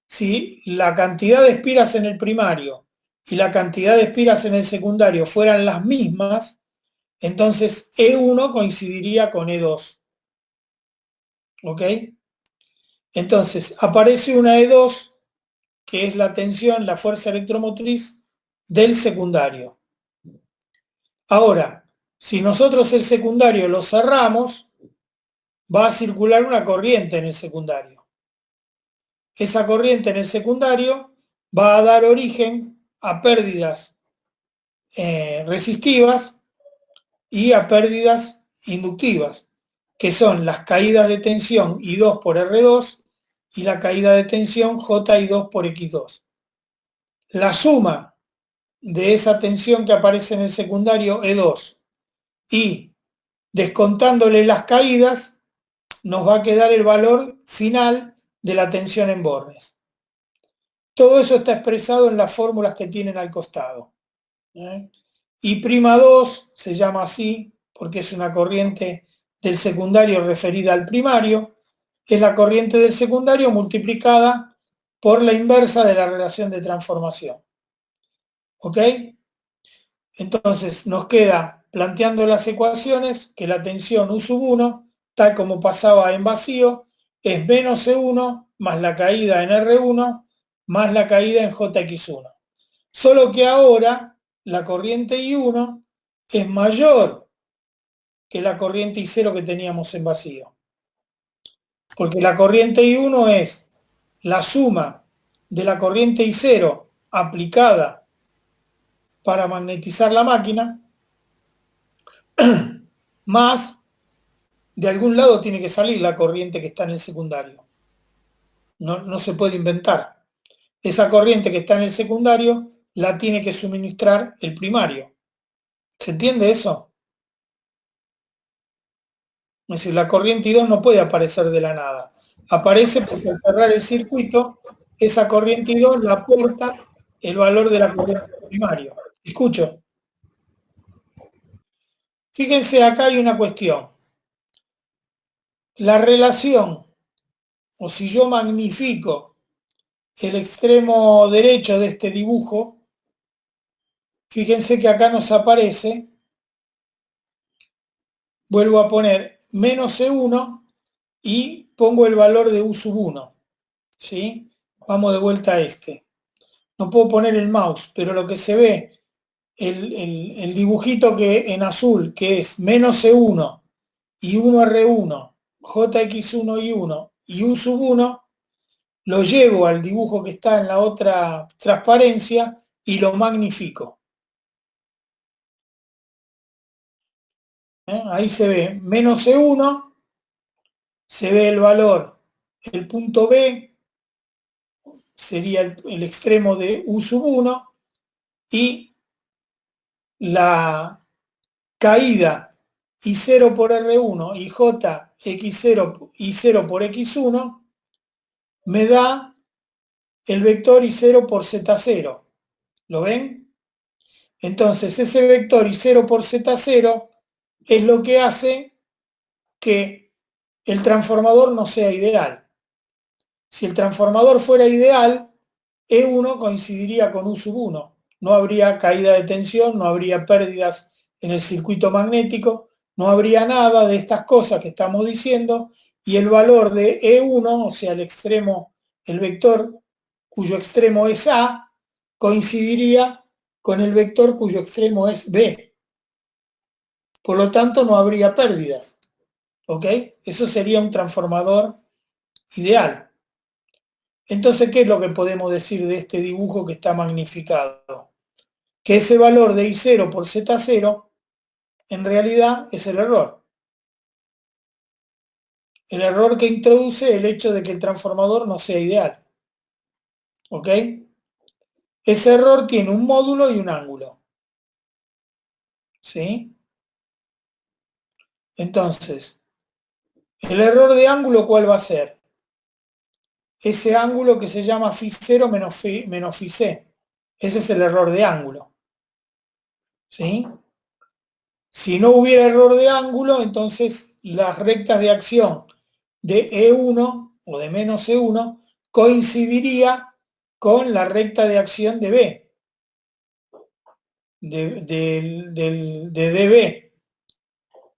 Si la cantidad de espiras en el primario y la cantidad de espiras en el secundario fueran las mismas, entonces E1 coincidiría con E2. ¿Ok? Entonces aparece una E2, que es la tensión, la fuerza electromotriz del secundario. Ahora, si nosotros el secundario lo cerramos, va a circular una corriente en el secundario. Esa corriente en el secundario va a dar origen a pérdidas resistivas y a pérdidas inductivas, que son las caídas de tensión I2 por R2 y la caída de tensión JI2 por X2. La suma de esa tensión que aparece en el secundario E2 y descontándole las caídas, nos va a quedar el valor final de la tensión en bornes. Todo eso está expresado en las fórmulas que tienen al costado. I'2 se llama así porque es una corriente del secundario referida al primario. Es la corriente del secundario multiplicada por la inversa de la relación de transformación. ¿Ok? Entonces nos queda, planteando las ecuaciones, que la tensión U1, tal como pasaba en vacío, es menos E1 más la caída en R1 más la caída en JX1. Solo que ahora la corriente I1 es mayor que la corriente I0 que teníamos en vacío. Porque la corriente I1 es la suma de la corriente I0 aplicada para magnetizar la máquina, más de algún lado tiene que salir la corriente que está en el secundario. No se puede inventar. Esa corriente que está en el secundario la tiene que suministrar el primario. ¿Se entiende eso? Es decir, la corriente I2 no puede aparecer de la nada. Aparece porque al cerrar el circuito, esa corriente I2 la aporta el valor de la corriente primario. Escucho. Fíjense, acá hay una cuestión. La relación, o si yo magnifico el extremo derecho de este dibujo, fíjense que acá nos aparece, vuelvo a poner menos E1 y pongo el valor de U1. ¿Sí? Vamos de vuelta a este. No puedo poner el mouse, pero lo que se ve, el dibujito que en azul, que es menos E1 y 1R1, JX1 y 1 y U1, lo llevo al dibujo que está en la otra transparencia y lo magnifico. Ahí se ve menos E1, se ve el valor, el punto B sería el extremo de U1 y la caída I0 por R1 y JX0 I0 por X1 me da el vector I0 por Z0. ¿Lo ven? Entonces ese vector I0 por Z0 es lo que hace que el transformador no sea ideal. Si el transformador fuera ideal, E1 coincidiría con U1. No habría caída de tensión, no habría pérdidas en el circuito magnético, no habría nada de estas cosas que estamos diciendo, y el valor de E1, o sea, el extremo, el vector cuyo extremo es A, coincidiría con el vector cuyo extremo es B. Por lo tanto, no habría pérdidas. ¿Ok? Eso sería un transformador ideal. Entonces, ¿qué es lo que podemos decir de este dibujo que está magnificado? Que ese valor de I0 por Z0 en realidad es el error. el error que introduce el hecho de que el transformador no sea ideal. ¿Ok? Ese error tiene un módulo y un ángulo. ¿Sí? Entonces, el error de ángulo, ¿cuál va a ser? Ese ángulo que se llama φ0 menos φc. Ese es el error de ángulo. ¿Sí? Si no hubiera error de ángulo, entonces las rectas de acción de E1 o de menos E1 coincidiría con la recta de acción de B, de DB.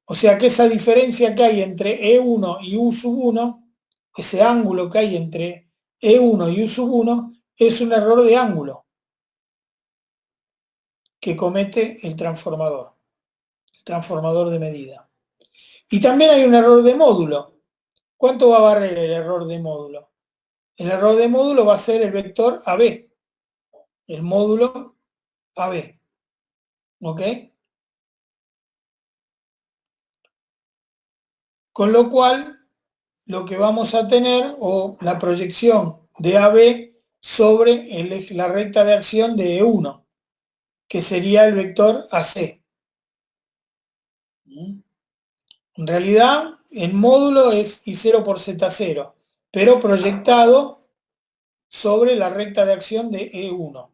O sea que esa diferencia que hay entre E1 y U1, ese ángulo que hay entre E1 y U1, es un error de ángulo que comete el transformador de medida. Y también hay un error de módulo. ¿Cuánto va a barrer el error de módulo? El error de módulo va a ser el vector AB, el módulo AB. ¿Ok? Con lo cual, lo que vamos a tener, o la proyección de AB sobre la recta de acción de E1, que sería el vector AC. En realidad, el módulo es I0 por Z0, pero proyectado sobre la recta de acción de E1.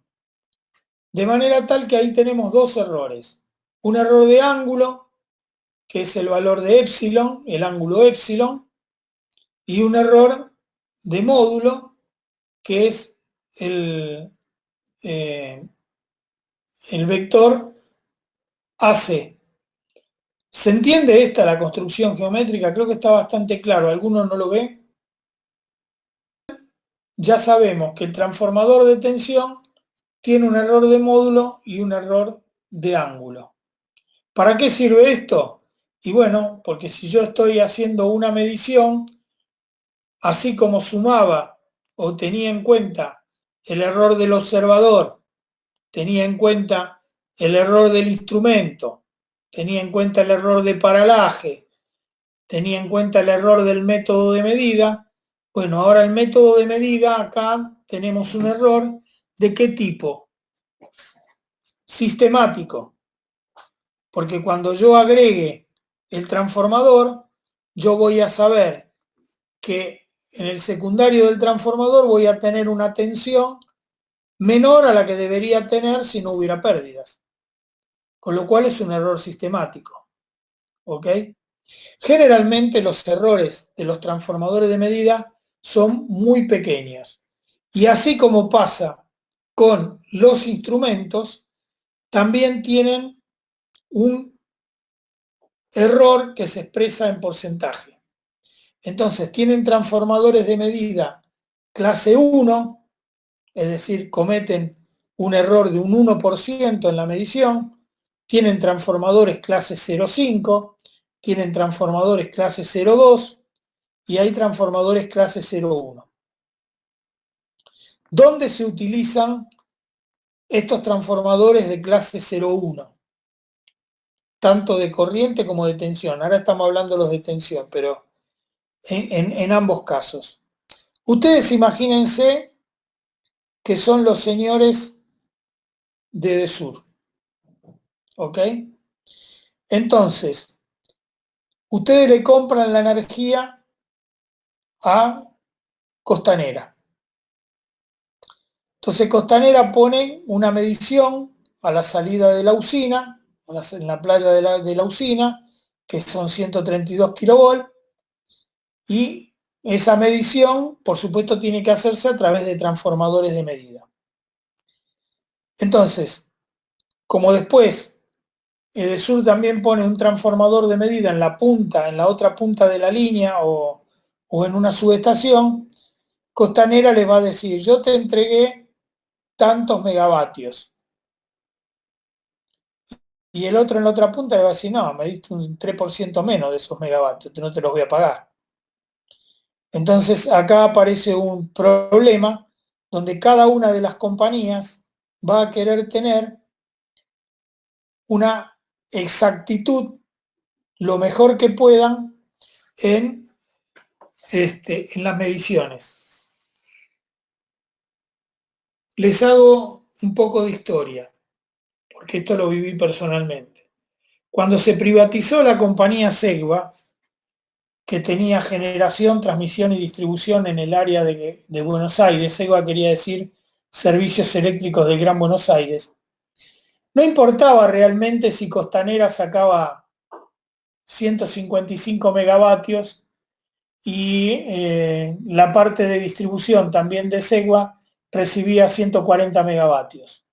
De manera tal que ahí tenemos dos errores. Un error de ángulo, que es el valor de epsilon, el ángulo epsilon, y un error de módulo, que es el vector AC. ¿Se entiende esta, la construcción geométrica? Creo que está bastante claro. ¿Alguno no lo ve? Ya sabemos que el transformador de tensión tiene un error de módulo y un error de ángulo. ¿Para qué sirve esto? Y bueno, porque si yo estoy haciendo una medición, así como sumaba o tenía en cuenta el error del observador, tenía en cuenta el error del instrumento, tenía en cuenta el error de paralaje, tenía en cuenta el error del método de medida. Bueno, ahora el método de medida, acá tenemos un error. ¿De qué tipo? Sistemático. Porque cuando yo agregue el transformador, yo voy a saber que en el secundario del transformador voy a tener una tensión menor a la que debería tener si no hubiera pérdidas. Con lo cual es un error sistemático. ¿Ok? Generalmente los errores de los transformadores de medida son muy pequeños. Y así como pasa con los instrumentos, también tienen un error que se expresa en porcentaje. Entonces, tienen transformadores de medida clase 1, es decir, cometen un error de un 1% en la medición, tienen transformadores clase 0,5, tienen transformadores clase 0,2 y hay transformadores clase 0,1. ¿Dónde se utilizan estos transformadores de clase 0,1? Tanto de corriente como de tensión. Ahora estamos hablando de los de tensión, pero en ambos casos. Ustedes imagínense que son los señores de Edesur. ¿Ok? Entonces, ustedes le compran la energía a Costanera. Entonces Costanera pone una medición a la salida de la usina, en la playa de la usina, que son 132 kilovolts, y esa medición, por supuesto, tiene que hacerse a través de transformadores de medida. Entonces, como después Edesur también pone un transformador de medida en la punta, en la otra punta de la línea o en una subestación, Costanera le va a decir, yo te entregué tantos megavatios. Y el otro en la otra punta le va a decir, no, me diste un 3% menos de esos megavatios, no te los voy a pagar. Entonces acá aparece un problema donde cada una de las compañías va a querer tener una exactitud lo mejor que puedan en en las mediciones. Les hago un poco de historia, porque esto lo viví personalmente. Cuando se privatizó la compañía Segua, que tenía generación, transmisión y distribución en el área de Buenos Aires, Segua quería decir Servicios Eléctricos del Gran Buenos Aires, no importaba realmente si Costanera sacaba 155 megavatios y la parte de distribución también de Segua recibía 140 megavatios,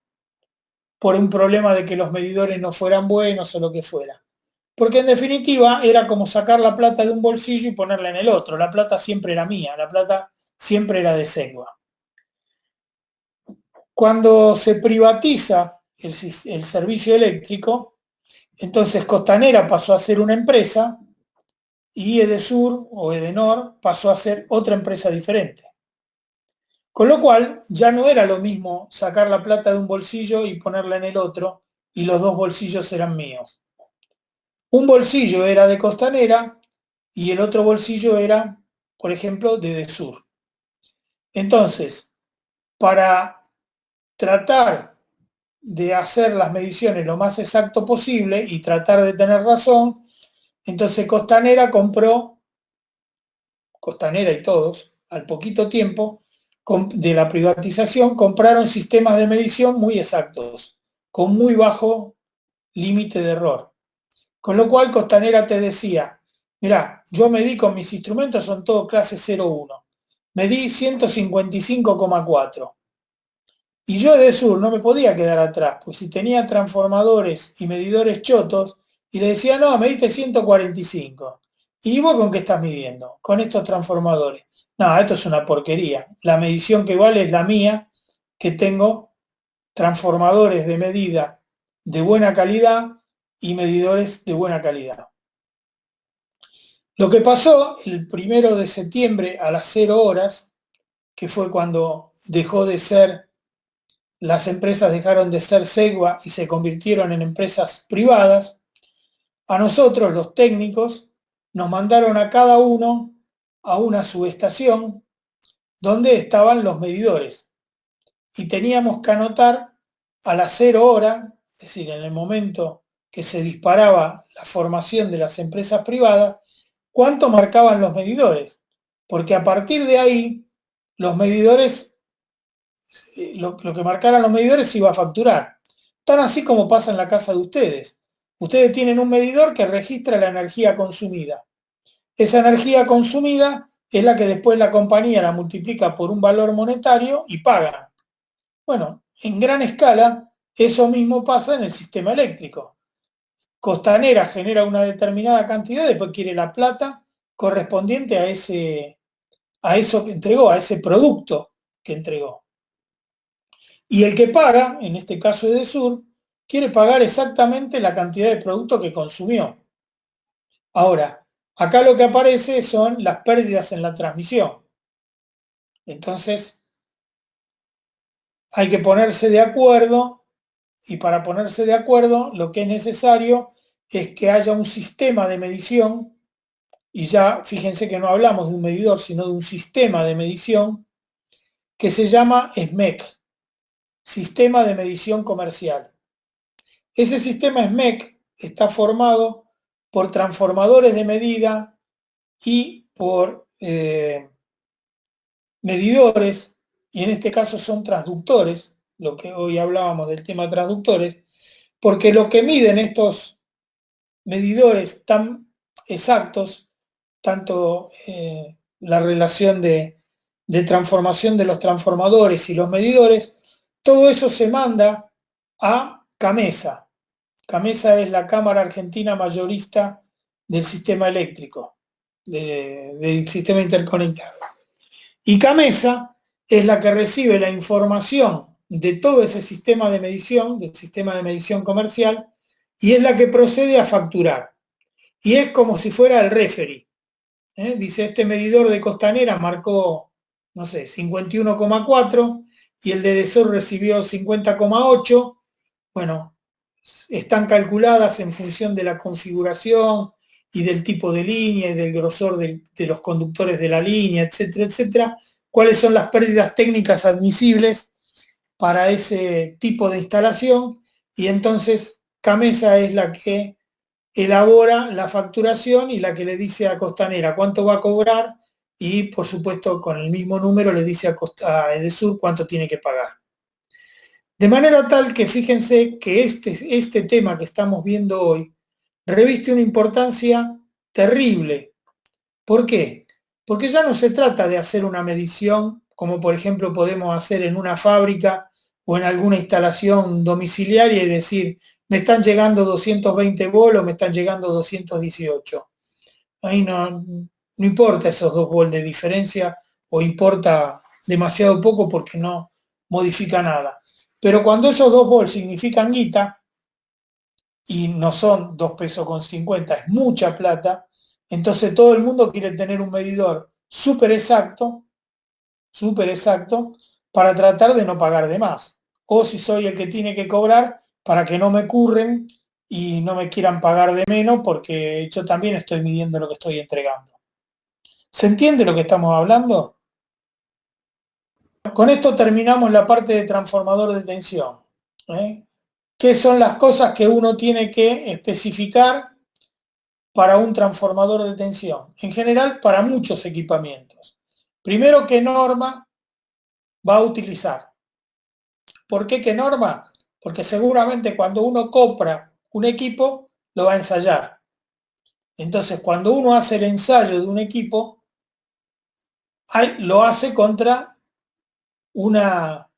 por un problema de que los medidores no fueran buenos o lo que fuera. Porque en definitiva era como sacar la plata de un bolsillo y ponerla en el otro. La plata siempre era mía, la plata siempre era de Segua. Cuando se privatiza el servicio eléctrico, entonces Costanera pasó a ser una empresa y Edesur o Edenor pasó a ser otra empresa diferente. Con lo cual ya no era lo mismo sacar la plata de un bolsillo y ponerla en el otro, y los dos bolsillos eran míos. Un bolsillo era de Costanera y el otro bolsillo era, por ejemplo, de Edesur. Entonces, para tratar de hacer las mediciones lo más exacto posible y tratar de tener razón, entonces Costanera y todos, al poquito tiempo de la privatización, compraron sistemas de medición muy exactos, con muy bajo límite de error. Con lo cual Costanera te decía, mirá, yo medí con mis instrumentos, son todos clase 0,1. Medí 155,4. Y yo de sur no me podía quedar atrás, pues si tenía transformadores y medidores chotos, y le decía, no, mediste 145. ¿Y vos con qué estás midiendo? Con estos transformadores. No, esto es una porquería. La medición que vale es la mía, que tengo transformadores de medida de buena calidad y medidores de buena calidad. Lo que pasó el 1 de septiembre a las 0 horas, que fue cuando las empresas dejaron de ser Segua y se convirtieron en empresas privadas, a nosotros los técnicos nos mandaron a cada uno a una subestación donde estaban los medidores y teníamos que anotar a las 0 hora, es decir, en el momento que se disparaba la formación de las empresas privadas, cuánto marcaban los medidores, porque a partir de ahí los medidores, lo que marcaran los medidores se iba a facturar. Tan así como pasa en la casa de ustedes. Ustedes tienen un medidor que registra la energía consumida. Esa energía consumida es la que después la compañía la multiplica por un valor monetario y paga. Bueno, en gran escala eso mismo pasa en el sistema eléctrico. Costanera genera una determinada cantidad, después quiere la plata correspondiente a eso que entregó, a ese producto que entregó. Y el que paga, en este caso Edesur, quiere pagar exactamente la cantidad de producto que consumió. Ahora, acá lo que aparece son las pérdidas en la transmisión. Entonces, hay que ponerse de acuerdo, y para ponerse de acuerdo lo que es necesario es que haya un sistema de medición, y ya fíjense que no hablamos de un medidor, sino de un sistema de medición que se llama SMEC, Sistema de Medición Comercial. Ese sistema SMEC está formado por transformadores de medida y por medidores, y en este caso son transductores, lo que hoy hablábamos del tema transductores, porque lo que miden estos medidores tan exactos, tanto la relación de transformación de los transformadores y los medidores, todo eso se manda a CAMESA. CAMESA es la Cámara Argentina Mayorista del Sistema Eléctrico, del Sistema Interconectado. Y CAMESA es la que recibe la información de todo ese sistema de medición, del sistema de medición comercial, y es la que procede a facturar. Y es como si fuera el referee. Dice, este medidor de Costanera marcó, no sé, 51,4 y el de Edesur recibió 50,8. Bueno, están calculadas en función de la configuración y del tipo de línea y del grosor de los conductores de la línea, etcétera, etcétera, cuáles son las pérdidas técnicas admisibles para ese tipo de instalación, y entonces Camesa es la que elabora la facturación y la que le dice a Costanera cuánto va a cobrar, y por supuesto con el mismo número le dice a Edesur cuánto tiene que pagar. De manera tal que fíjense que este tema que estamos viendo hoy reviste una importancia terrible. ¿Por qué? Porque ya no se trata de hacer una medición como por ejemplo podemos hacer en una fábrica o en alguna instalación domiciliaria y decir, me están llegando 220 volts o me están llegando 218. Ahí no importa esos 2 volts de diferencia, o importa demasiado poco porque no modifica nada. Pero cuando esos 2 volts significan guita, y no son 2 pesos con 50, es mucha plata, entonces todo el mundo quiere tener un medidor súper exacto, para tratar de no pagar de más. O si soy el que tiene que cobrar, para que no me curren y no me quieran pagar de menos, porque yo también estoy midiendo lo que estoy entregando. ¿Se entiende lo que estamos hablando? Con esto terminamos la parte de transformador de tensión. ¿Qué son las cosas que uno tiene que especificar para un transformador de tensión? En general, para muchos equipamientos. Primero, ¿qué norma va a utilizar? ¿Por qué qué norma? Porque seguramente cuando uno compra un equipo, lo va a ensayar. Entonces, cuando uno hace el ensayo de un equipo, lo hace contra una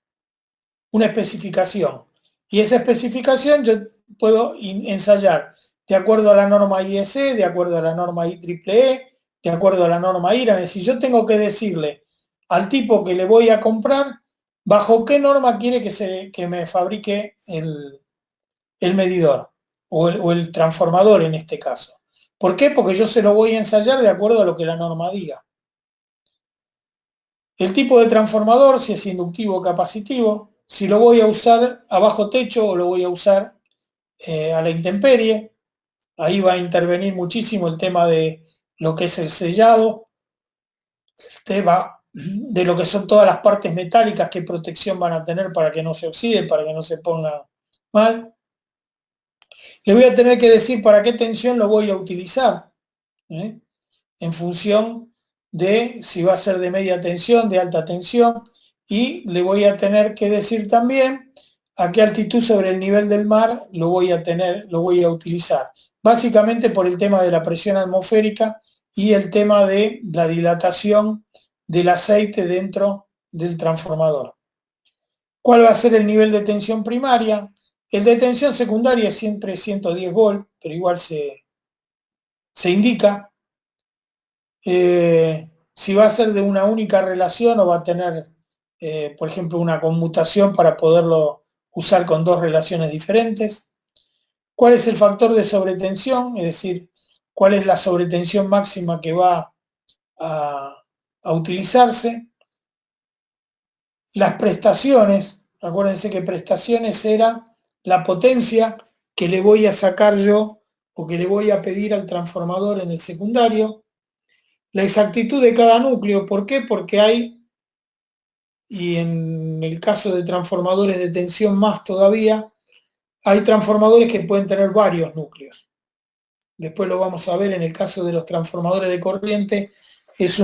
especificación. Y esa especificación yo puedo ensayar de acuerdo a la norma IEC, de acuerdo a la norma IEEE, de acuerdo a la norma IRA. Es decir, yo tengo que decirle al tipo que le voy a comprar bajo qué norma quiere que me fabrique el medidor o el transformador en este caso. ¿Por qué? Porque yo se lo voy a ensayar de acuerdo a lo que la norma diga. El tipo de transformador, si es inductivo o capacitivo, si lo voy a usar a bajo techo o lo voy a usar a la intemperie. Ahí va a intervenir muchísimo el tema de lo que es el sellado, el tema de lo que son todas las partes metálicas, qué protección van a tener para que no se oxiden, para que no se ponga mal. Le voy a tener que decir para qué tensión lo voy a utilizar, en función de si va a ser de media tensión, de alta tensión, y le voy a tener que decir también a qué altitud sobre el nivel del mar lo voy a utilizar. Básicamente por el tema de la presión atmosférica y el tema de la dilatación del aceite dentro del transformador. ¿Cuál va a ser el nivel de tensión primaria? El de tensión secundaria es siempre 110 volts, pero igual se indica. Si va a ser de una única relación o va a tener, por ejemplo, una conmutación para poderlo usar con 2 relaciones diferentes. ¿Cuál es el factor de sobretensión? Es decir, ¿cuál es la sobretensión máxima que va a utilizarse? Las prestaciones, acuérdense que prestaciones era la potencia que le voy a sacar yo o que le voy a pedir al transformador en el secundario. La exactitud de cada núcleo, ¿por qué? Porque hay, y en el caso de transformadores de tensión más todavía, hay transformadores que pueden tener varios núcleos. Después lo vamos a ver en el caso de los transformadores de corriente, es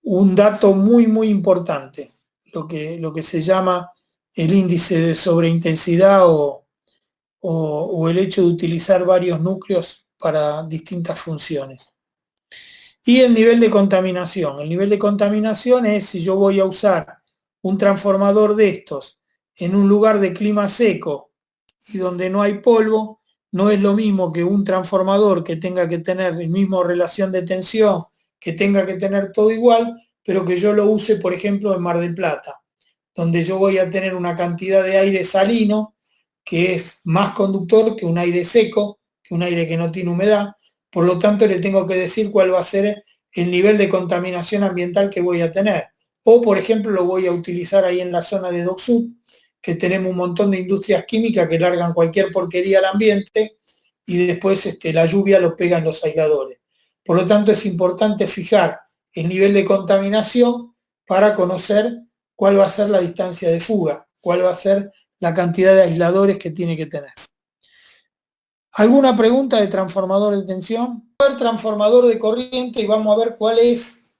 un dato muy, muy importante, lo que se llama el índice de sobreintensidad o el hecho de utilizar varios núcleos para distintas funciones. Y el nivel de contaminación. El nivel de contaminación es si yo voy a usar un transformador de estos en un lugar de clima seco y donde no hay polvo, no es lo mismo que un transformador que tenga que tener el mismo relación de tensión, que tenga que tener todo igual, pero que yo lo use, por ejemplo, en Mar del Plata, donde yo voy a tener una cantidad de aire salino que es más conductor que un aire seco, que un aire que no tiene humedad. Por lo tanto, le tengo que decir cuál va a ser el nivel de contaminación ambiental que voy a tener. O, por ejemplo, lo voy a utilizar ahí en la zona de Dock Sud, que tenemos un montón de industrias químicas que largan cualquier porquería al ambiente y después la lluvia lo pega en los aisladores. Por lo tanto, es importante fijar el nivel de contaminación para conocer cuál va a ser la distancia de fuga, cuál va a ser la cantidad de aisladores que tiene que tener. ¿Alguna pregunta de transformador de tensión? Vamos a ver transformador de corriente y vamos a ver cuál es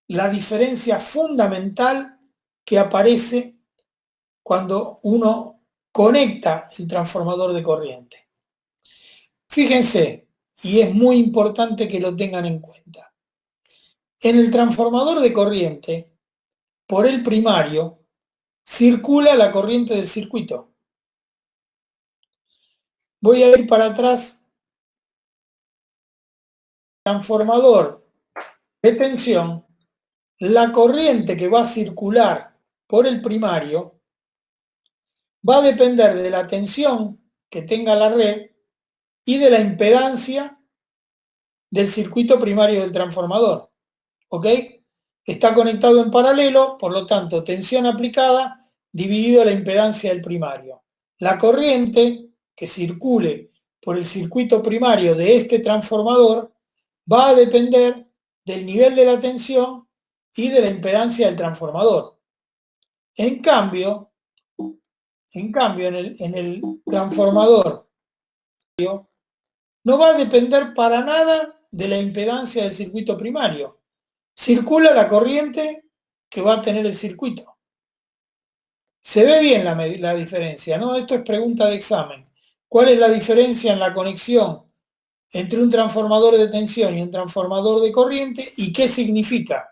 la diferencia fundamental que aparece cuando uno conecta el transformador de corriente. Fíjense, y es muy importante que lo tengan en cuenta. En el transformador de corriente, por el primario, circula la corriente del circuito. Voy a ir para atrás. Transformador de tensión, la corriente que va a circular por el primario va a depender de la tensión que tenga la red y de la impedancia del circuito primario del transformador. ¿Ok? Está conectado en paralelo, por lo tanto, tensión aplicada dividido la impedancia del primario. La corriente que circule por el circuito primario de este transformador va a depender del nivel de la tensión y de la impedancia del transformador. En cambio, en el transformador no va a depender para nada de la impedancia del circuito primario. Circula la corriente que va a tener el circuito. Se ve bien la diferencia, ¿no? Esto es pregunta de examen. ¿Cuál es la diferencia en la conexión entre un transformador de tensión y un transformador de corriente? ¿Y qué significa?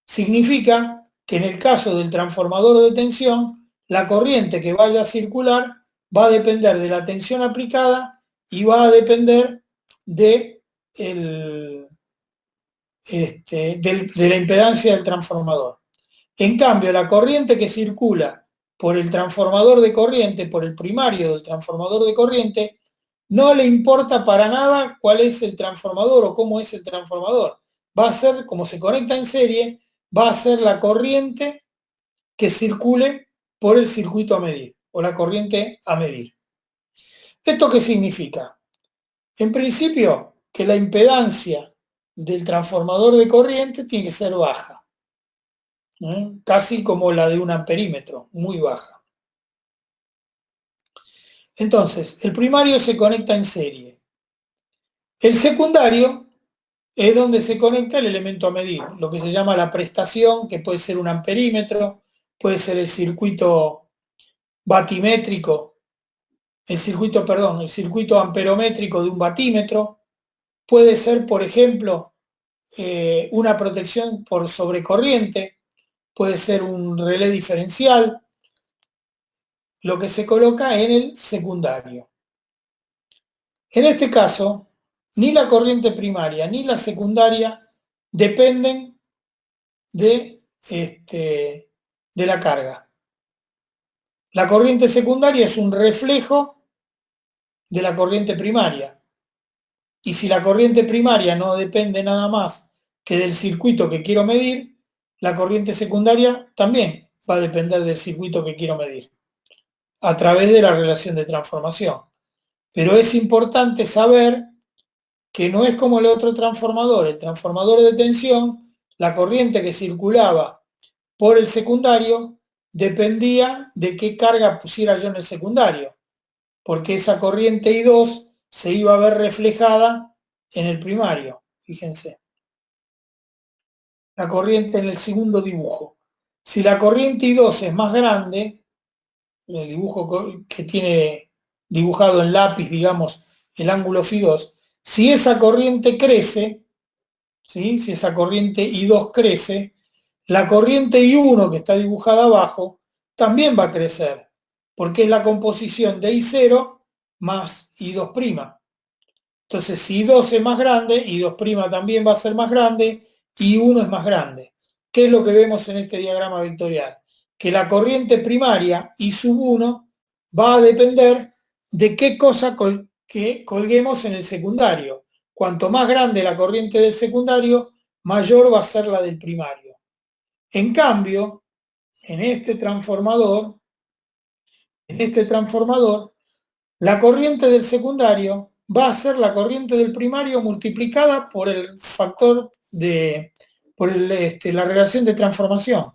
Significa que en el caso del transformador de tensión, la corriente que vaya a circular va a depender de la tensión aplicada y va a depender de la impedancia del transformador. En cambio, la corriente que circula por el transformador de corriente, por el primario del transformador de corriente, no le importa para nada cuál es el transformador o cómo es el transformador. Va a ser, como se conecta en serie, va a ser la corriente que circule por el circuito a medir, o la corriente a medir. ¿Esto qué significa? En principio, que la impedancia del transformador de corriente tiene que ser baja, casi como la de un amperímetro, muy baja. Entonces, el primario se conecta en serie. El secundario es donde se conecta el elemento a medir, lo que se llama la prestación, que puede ser un amperímetro, puede ser el circuito batimétrico, el circuito amperométrico de un batímetro, puede ser, por ejemplo, una protección por sobrecorriente, puede ser un relé diferencial, lo que se coloca en el secundario. En este caso, ni la corriente primaria ni la secundaria dependen de la carga. La corriente secundaria es un reflejo de la corriente primaria. Y si la corriente primaria no depende nada más que del circuito que quiero medir, la corriente secundaria también va a depender del circuito que quiero medir, a través de la relación de transformación. Pero es importante saber que no es como el otro transformador. El transformador de tensión, la corriente que circulaba por el secundario dependía de qué carga pusiera yo en el secundario, porque esa corriente I2 se iba a ver reflejada en el primario. Fíjense. La corriente en el segundo dibujo. Si la corriente I2 es más grande, el dibujo que tiene dibujado en lápiz, digamos, el ángulo Φ2, si esa corriente crece, ¿sí? Si esa corriente I2 crece, la corriente I1 que está dibujada abajo también va a crecer, porque es la composición de I0 más I2'. Entonces, si I2 es más grande, I2' también va a ser más grande, I1 es más grande. ¿Qué es lo que vemos en este diagrama vectorial? Que la corriente primaria, I1, va a depender de qué cosa que colguemos en el secundario. Cuanto más grande la corriente del secundario, mayor va a ser la del primario. En cambio, en este transformador, la corriente del secundario va a ser la corriente del primario multiplicada por el factor la relación de transformación.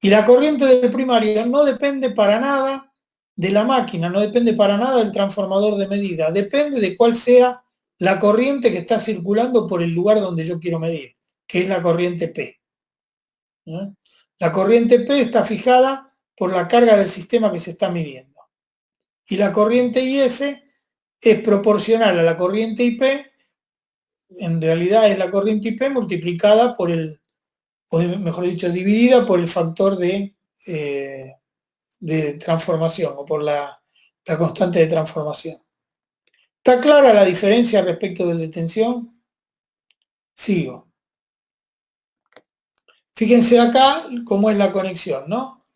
Y la corriente del primario no depende para nada de la máquina, no depende para nada del transformador de medida, depende de cuál sea la corriente que está circulando por el lugar donde yo quiero medir, que es la corriente P. La corriente P está fijada por la carga del sistema que se está midiendo. Y la corriente IS es proporcional a la corriente IP, en realidad es la corriente IP multiplicada por o mejor dicho, dividida por el factor de transformación o por la constante de transformación. ¿Está clara la diferencia respecto de la tensión? Sigo. Fíjense acá cómo es la conexión, ¿no?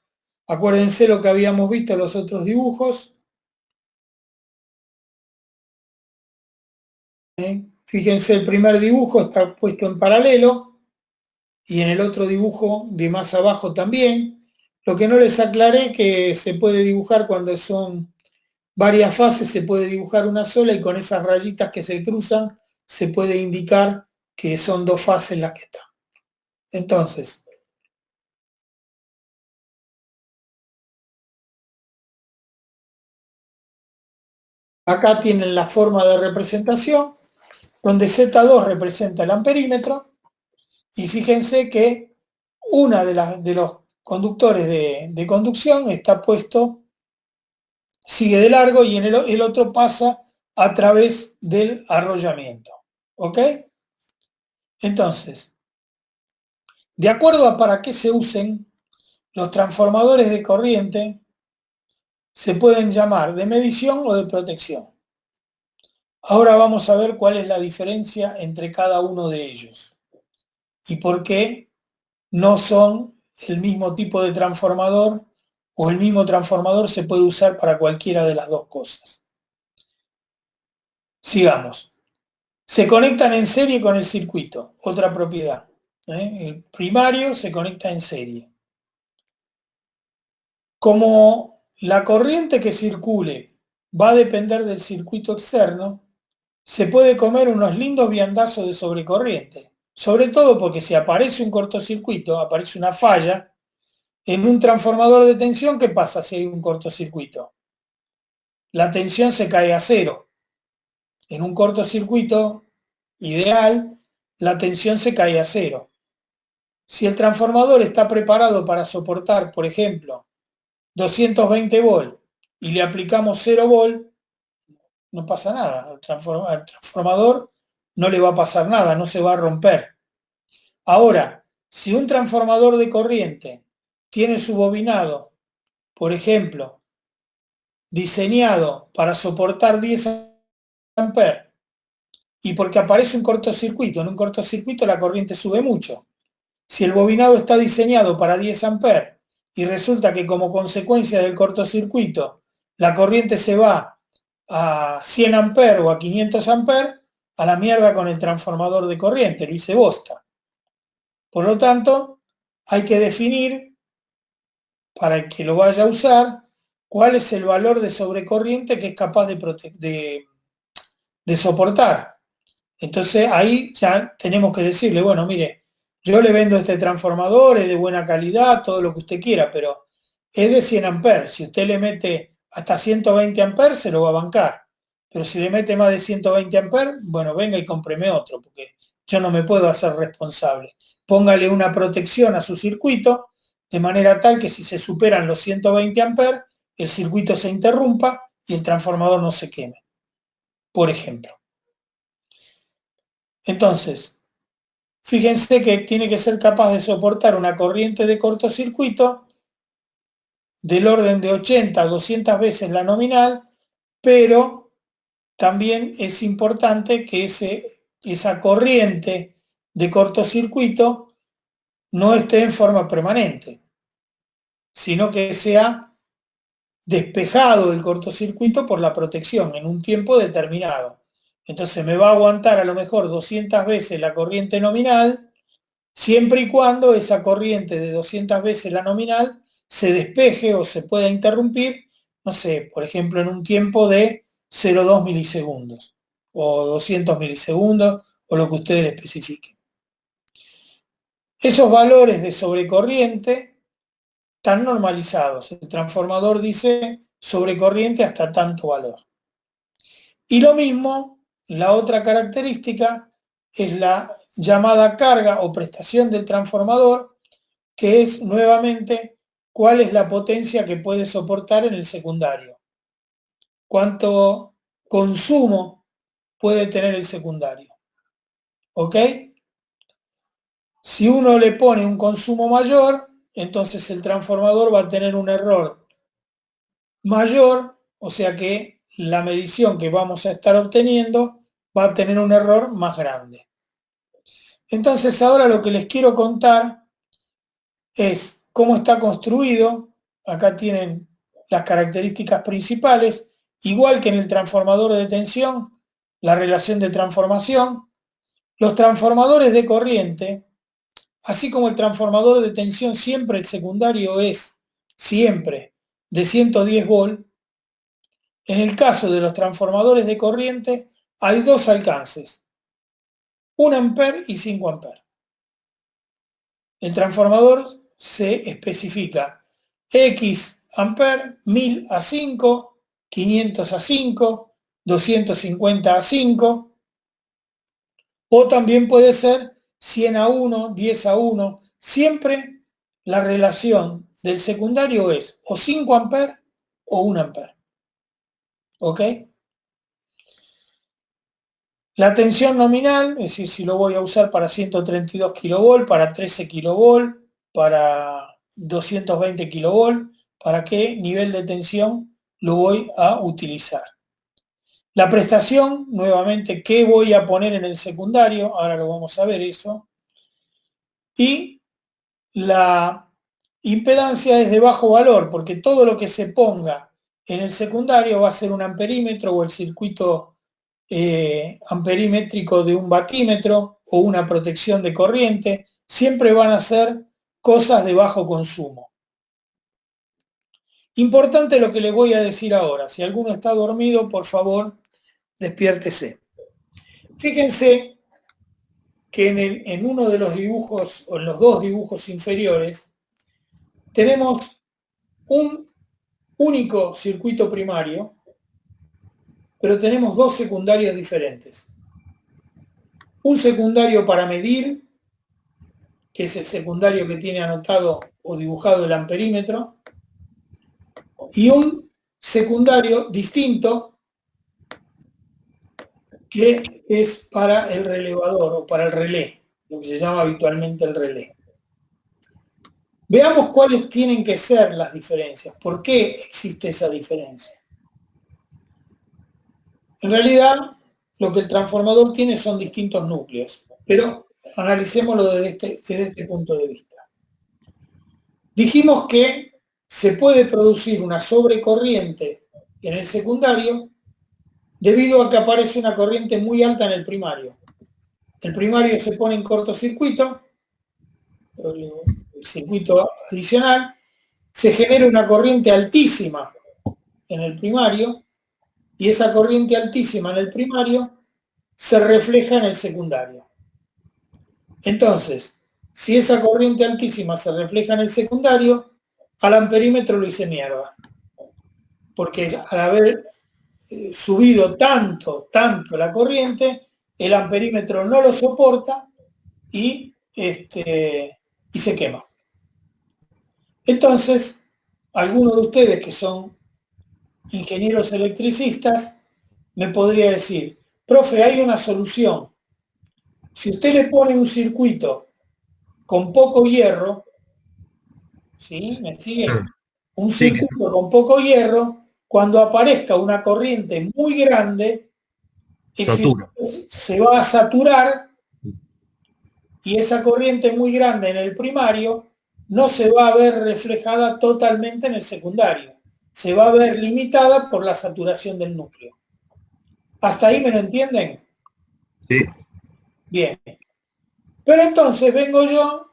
Acuérdense lo que habíamos visto en los otros dibujos. Fíjense, el primer dibujo está puesto en paralelo y en el otro dibujo de más abajo también. Lo que no les aclaré que se puede dibujar cuando son varias fases, se puede dibujar una sola y con esas rayitas que se cruzan se puede indicar que son dos fases las que están. Entonces, acá tienen la forma de representación, donde Z2 representa el amperímetro, y fíjense que una de los conductores de conducción está puesto, sigue de largo, y el otro pasa a través del arrollamiento. ¿Ok? Entonces, de acuerdo a para qué se usen, los transformadores de corriente se pueden llamar de medición o de protección. Ahora vamos a ver cuál es la diferencia entre cada uno de ellos y por qué no son el mismo tipo de transformador o el mismo transformador se puede usar para cualquiera de las dos cosas. Sigamos. Se conectan en serie con el circuito, otra propiedad. El primario se conecta en serie. Como la corriente que circule va a depender del circuito externo, se puede comer unos lindos viandazos de sobrecorriente. Sobre todo porque si aparece un cortocircuito, aparece una falla, en un transformador de tensión, ¿qué pasa si hay un cortocircuito? La tensión se cae a cero. En un cortocircuito ideal, la tensión se cae a cero. Si el transformador está preparado para soportar, por ejemplo, 220 volt y le aplicamos 0 volt, no pasa nada. Al transformador no le va a pasar nada, no se va a romper. Ahora, si un transformador de corriente tiene su bobinado, por ejemplo, diseñado para soportar 10 amperes, y porque aparece un cortocircuito, en un cortocircuito la corriente sube mucho. Si el bobinado está diseñado para 10 amperes y resulta que como consecuencia del cortocircuito la corriente se va a 100 amperes o a 500 amperes, a la mierda con el transformador de corriente, lo hice bosta. Por lo tanto, hay que definir, para el que lo vaya a usar, cuál es el valor de sobrecorriente que es capaz de soportar. Entonces ahí ya tenemos que decirle, bueno, mire, yo le vendo este transformador, es de buena calidad, todo lo que usted quiera, pero es de 100 amperes. Si usted le mete hasta 120 amperes, se lo va a bancar. Pero si le mete más de 120 amperes, bueno, venga y cómpreme otro, porque yo no me puedo hacer responsable. Póngale una protección a su circuito, de manera tal que si se superan los 120 amperes, el circuito se interrumpa y el transformador no se queme, por ejemplo. Entonces, fíjense que tiene que ser capaz de soportar una corriente de cortocircuito del orden de 80 a 200 veces la nominal, pero también es importante que esa corriente de cortocircuito no esté en forma permanente, sino que sea despejado el cortocircuito por la protección en un tiempo determinado. Entonces me va a aguantar a lo mejor 200 veces la corriente nominal, siempre y cuando esa corriente de 200 veces la nominal se despeje o se pueda interrumpir, no sé, por ejemplo, en un tiempo de 0,2 milisegundos o 200 milisegundos, o lo que ustedes especifiquen. Esos valores de sobrecorriente están normalizados. El transformador dice sobrecorriente hasta tanto valor. Y lo mismo, la otra característica es la llamada carga o prestación del transformador, que es nuevamente cuál es la potencia que puede soportar en el secundario. Cuánto consumo puede tener el secundario. ¿Ok? Si uno le pone un consumo mayor, entonces el transformador va a tener un error mayor, o sea que la medición que vamos a estar obteniendo va a tener un error más grande. Entonces ahora lo que les quiero contar es cómo está construido. Acá tienen las características principales, igual que en el transformador de tensión, la relación de transformación. Los transformadores de corriente, así como el transformador de tensión, siempre el secundario es siempre de 110 volt. En el caso de los transformadores de corriente hay dos alcances, 1 ampere y 5 amperes. El transformador se especifica X amper, 1000 a 5, 500 a 5, 250 a 5, o también puede ser 100 a 1, 10 a 1. Siempre la relación del secundario es o 5 amperes o 1 ampere. ¿Ok? La tensión nominal, es decir, si lo voy a usar para 132 kV, para 13 kV, para 220 kV, para qué nivel de tensión lo voy a utilizar. La prestación, nuevamente, ¿qué voy a poner en el secundario? Ahora lo vamos a ver eso. Y la impedancia es de bajo valor, porque todo lo que se ponga en el secundario va a ser un amperímetro o el circuito amperimétrico de un batímetro o una protección de corriente. Siempre van a ser cosas de bajo consumo. Importante lo que les voy a decir ahora. Si alguno está dormido, por favor, despiértese. Fíjense que en uno de los dibujos, o en los dos dibujos inferiores, tenemos un único circuito primario, pero tenemos dos secundarios diferentes. Un secundario para medir, que es el secundario que tiene anotado o dibujado el amperímetro, y un secundario distinto que es para el relevador o para el relé, lo que se llama habitualmente el relé. Veamos cuáles tienen que ser las diferencias. ¿Por qué existe esa diferencia? En realidad, lo que el transformador tiene son distintos núcleos, pero analicémoslo desde este punto de vista. Dijimos que se puede producir una sobrecorriente en el secundario debido a que aparece una corriente muy alta en el primario. El primario se pone en cortocircuito, el circuito adicional, se genera una corriente altísima en el primario y esa corriente altísima en el primario se refleja en el secundario. Entonces, si esa corriente altísima se refleja en el secundario, al amperímetro lo hice mierda. Porque al haber subido tanto la corriente, el amperímetro no lo soporta y se quema. Entonces, algunos de ustedes que son ingenieros electricistas me podría decir, profe, hay una solución. Si usted le pone un circuito con poco hierro, ¿sí? ¿Me sigue? Un circuito con poco hierro, cuando aparezca una corriente muy grande, el circuito se va a saturar y esa corriente muy grande en el primario no se va a ver reflejada totalmente en el secundario. Se va a ver limitada por la saturación del núcleo. ¿Hasta ahí me lo entienden? Sí. Bien. Pero entonces vengo yo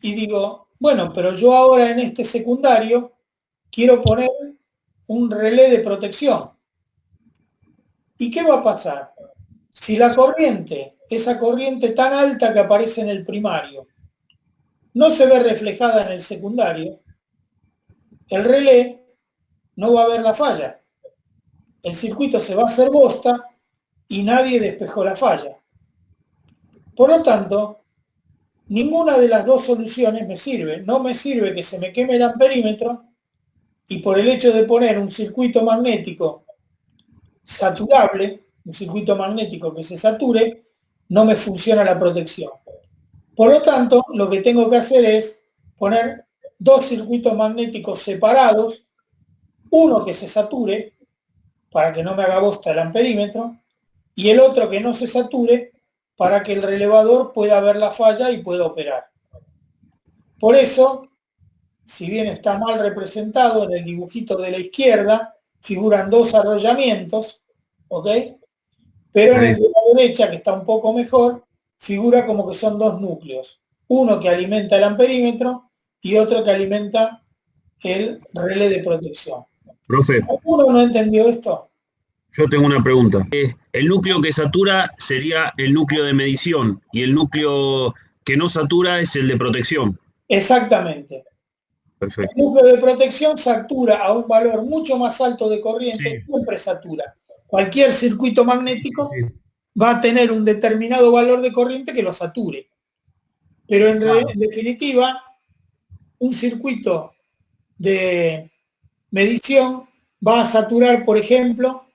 y digo, bueno, pero yo ahora en este secundario quiero poner un relé de protección. ¿Y qué va a pasar? Si la corriente, esa corriente tan alta que aparece en el primario, no se ve reflejada en el secundario, el relé no va a ver la falla. El circuito se va a hacer bosta y nadie despejó la falla. Por lo tanto, ninguna de las dos soluciones me sirve. No me sirve que se me queme el amperímetro y por el hecho de poner un circuito magnético saturable, un circuito magnético que se sature, no me funciona la protección. Por lo tanto, lo que tengo que hacer es poner dos circuitos magnéticos separados, uno que se sature para que no me haga bosta el amperímetro y el otro que no se sature para que el relevador pueda ver la falla y pueda operar. Por eso, si bien está mal representado en el dibujito de la izquierda, figuran dos arrollamientos, ¿ok? Pero en el de la derecha, que está un poco mejor, figura como que son dos núcleos. Uno que alimenta el amperímetro y otro que alimenta el relé de protección. Profe, ¿Alguno no entendió esto? yo tengo una pregunta. El núcleo que satura sería el núcleo de medición y el núcleo que no satura es el de protección. Exactamente. Perfecto. El núcleo de protección satura a un valor mucho más alto de corriente, Sí. siempre satura. Cualquier circuito magnético Sí. va a tener un determinado valor de corriente que lo sature. Pero en definitiva, un circuito de medición va a saturar, por ejemplo,